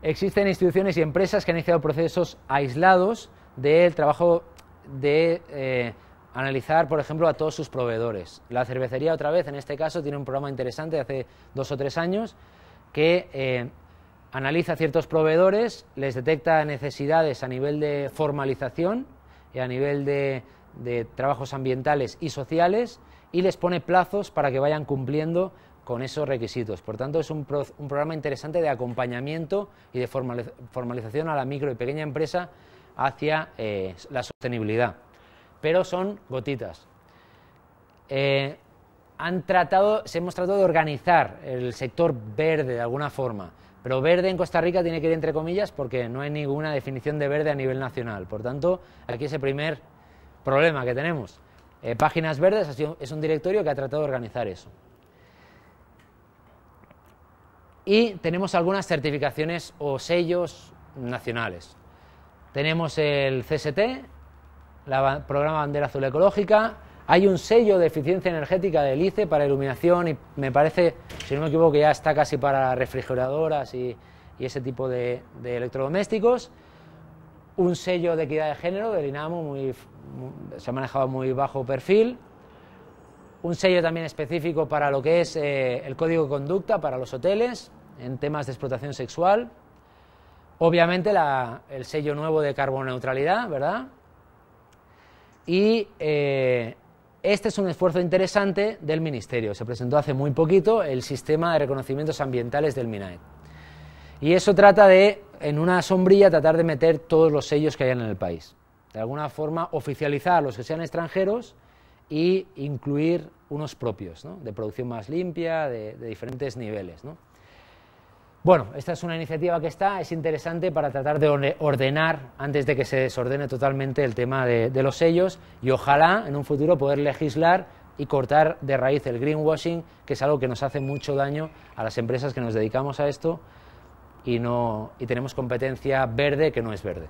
Existen instituciones y empresas que han iniciado procesos aislados del trabajo de analizar, por ejemplo, a todos sus proveedores. La cervecería, otra vez, en este caso, tiene un programa interesante de hace 2 o 3 años que analiza ciertos proveedores, les detecta necesidades a nivel de formalización y a nivel de trabajos ambientales y sociales y les pone plazos para que vayan cumpliendo con esos requisitos. Por tanto, es un programa interesante de acompañamiento y de formalización a la micro y pequeña empresa hacia la sostenibilidad. Pero son gotitas. Hemos tratado de organizar el sector verde de alguna forma, pero verde en Costa Rica tiene que ir entre comillas porque no hay ninguna definición de verde a nivel nacional. Por tanto, aquí es el primer problema que tenemos. Páginas Verdes es un directorio que ha tratado de organizar eso. Y tenemos algunas certificaciones o sellos nacionales. Tenemos el CST, el Programa Bandera Azul Ecológica. Hay un sello de eficiencia energética del ICE para iluminación y me parece, si no me equivoco, ya está casi para refrigeradoras y ese tipo de electrodomésticos. Un sello de equidad de género del INAMO, se ha manejado muy bajo perfil. Un sello también específico para lo que es el código de conducta para los hoteles en temas de explotación sexual. Obviamente el sello nuevo de carboneutralidad, ¿verdad? Y este es un esfuerzo interesante del Ministerio. Se presentó hace muy poquito el sistema de reconocimientos ambientales del MINAET. Y eso trata de, en una sombrilla, tratar de meter todos los sellos que hayan en el país. De alguna forma, oficializar los que sean extranjeros y incluir unos propios, ¿no? De producción más limpia, de diferentes niveles, ¿no? Bueno, esta es una iniciativa que es interesante para tratar de ordenar antes de que se desordene totalmente el tema de los sellos y ojalá en un futuro poder legislar y cortar de raíz el greenwashing, que es algo que nos hace mucho daño a las empresas que nos dedicamos a esto y tenemos competencia verde que no es verde.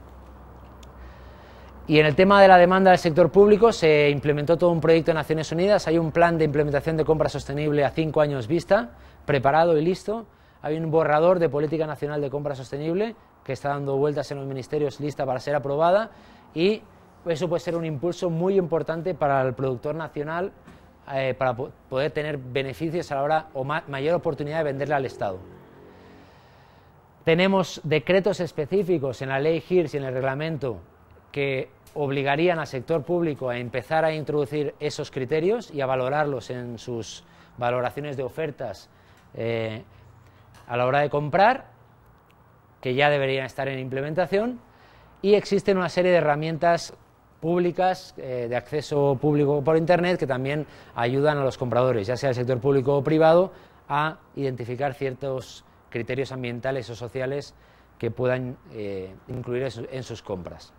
Y en el tema de la demanda del sector público se implementó todo un proyecto de Naciones Unidas, hay un plan de implementación de compra sostenible a 5 años vista, preparado y listo, hay un borrador de política nacional de compra sostenible que está dando vueltas en los ministerios, lista para ser aprobada, y eso puede ser un impulso muy importante para el productor nacional para poder tener beneficios a la hora o mayor oportunidad de venderle al Estado. Tenemos decretos específicos en la ley GIRS y en el reglamento que obligarían al sector público a empezar a introducir esos criterios y a valorarlos en sus valoraciones de ofertas a la hora de comprar, que ya deberían estar en implementación, y existen una serie de herramientas públicas de acceso público por Internet que también ayudan a los compradores, ya sea el sector público o privado, a identificar ciertos criterios ambientales o sociales que puedan incluir en sus compras.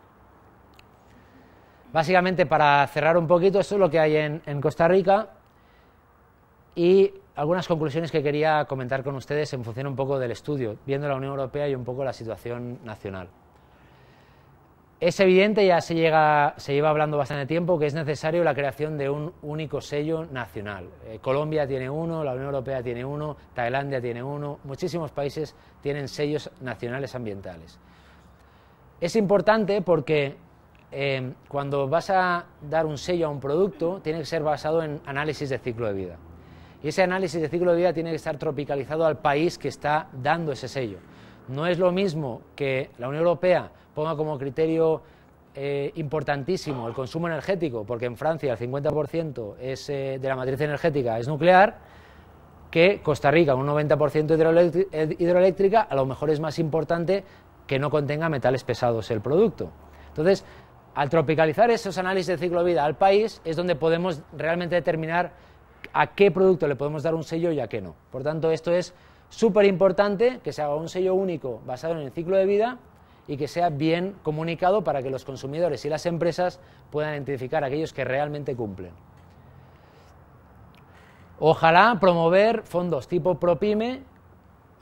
Básicamente, para cerrar un poquito, esto es lo que hay en Costa Rica y algunas conclusiones que quería comentar con ustedes en función un poco del estudio, viendo la Unión Europea y un poco la situación nacional. Es evidente, ya se lleva hablando bastante tiempo, que es necesario la creación de un único sello nacional. Colombia tiene uno, la Unión Europea tiene uno, Tailandia tiene uno, muchísimos países tienen sellos nacionales ambientales. Es importante porque cuando vas a dar un sello a un producto, tiene que ser basado en análisis de ciclo de vida. Y ese análisis de ciclo de vida tiene que estar tropicalizado al país que está dando ese sello. No es lo mismo que la Unión Europea ponga como criterio importantísimo el consumo energético, porque en Francia el 50% de la matriz energética es nuclear, que Costa Rica, un 90% hidroeléctrica, a lo mejor es más importante que no contenga metales pesados el producto. Entonces, al tropicalizar esos análisis de ciclo de vida al país, es donde podemos realmente determinar a qué producto le podemos dar un sello y a qué no. Por tanto, esto es súper importante, que se haga un sello único basado en el ciclo de vida y que sea bien comunicado para que los consumidores y las empresas puedan identificar a aquellos que realmente cumplen. Ojalá promover fondos tipo ProPyme,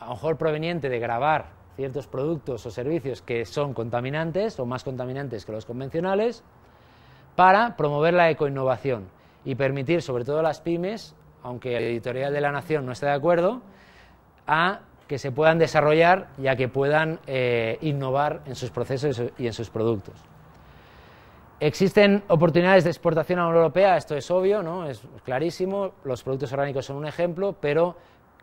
a lo mejor proveniente de gravar ciertos productos o servicios que son contaminantes o más contaminantes que los convencionales, para promover la ecoinnovación y permitir, sobre todo a las pymes, aunque el editorial de La Nación no esté de acuerdo, a que se puedan desarrollar y a que puedan innovar en sus procesos y en sus productos. Existen oportunidades de exportación a la Unión Europea, esto es obvio, ¿no? Es clarísimo, los productos orgánicos son un ejemplo, pero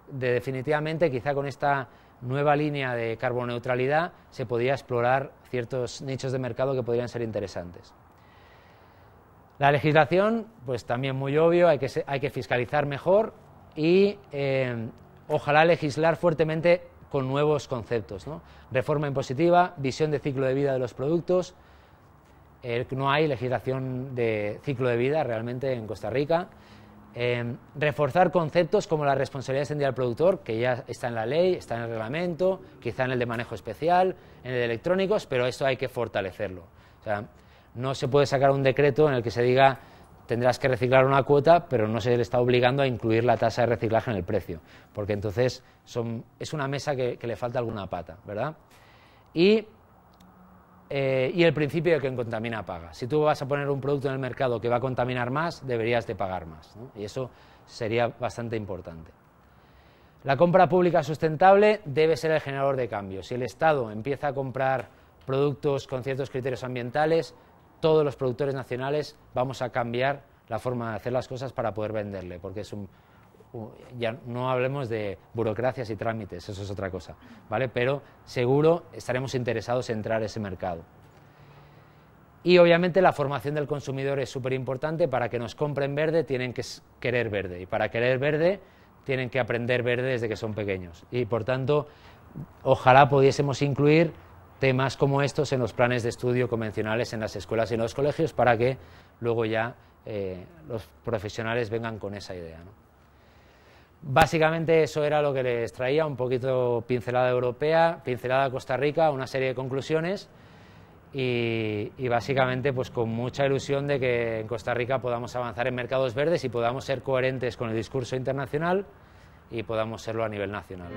definitivamente quizá con esta nueva línea de carboneutralidad se podría explorar ciertos nichos de mercado que podrían ser interesantes. La legislación, pues también muy obvio, hay que fiscalizar mejor y ojalá legislar fuertemente con nuevos conceptos, ¿no? Reforma impositiva, visión de ciclo de vida de los productos. No hay legislación de ciclo de vida realmente en Costa Rica. Reforzar conceptos como la responsabilidad extendida al productor, que ya está en la ley, está en el reglamento, quizá en el de manejo especial, en el de electrónicos, pero esto hay que fortalecerlo. O sea, no se puede sacar un decreto en el que se diga tendrás que reciclar una cuota, pero no se le está obligando a incluir la tasa de reciclaje en el precio, porque entonces es una mesa que le falta alguna pata, ¿verdad? Y el principio de quien contamina paga. Si tú vas a poner un producto en el mercado que va a contaminar más, deberías de pagar más, ¿no? Y eso sería bastante importante. La compra pública sustentable debe ser el generador de cambio. Si el Estado empieza a comprar productos con ciertos criterios ambientales, todos los productores nacionales vamos a cambiar la forma de hacer las cosas para poder venderle, porque ya no hablemos de burocracias y trámites, eso es otra cosa, ¿vale? Pero seguro estaremos interesados en entrar a ese mercado. Y obviamente la formación del consumidor es súper importante. Para que nos compren verde tienen que querer verde, y para querer verde tienen que aprender verde desde que son pequeños. Y por tanto, ojalá pudiésemos incluir temas como estos en los planes de estudio convencionales en las escuelas y en los colegios, para que luego ya los profesionales vengan con esa idea, ¿no? Básicamente eso era lo que les traía, un poquito pincelada europea, pincelada Costa Rica, una serie de conclusiones, y básicamente pues con mucha ilusión de que en Costa Rica podamos avanzar en mercados verdes y podamos ser coherentes con el discurso internacional y podamos serlo a nivel nacional.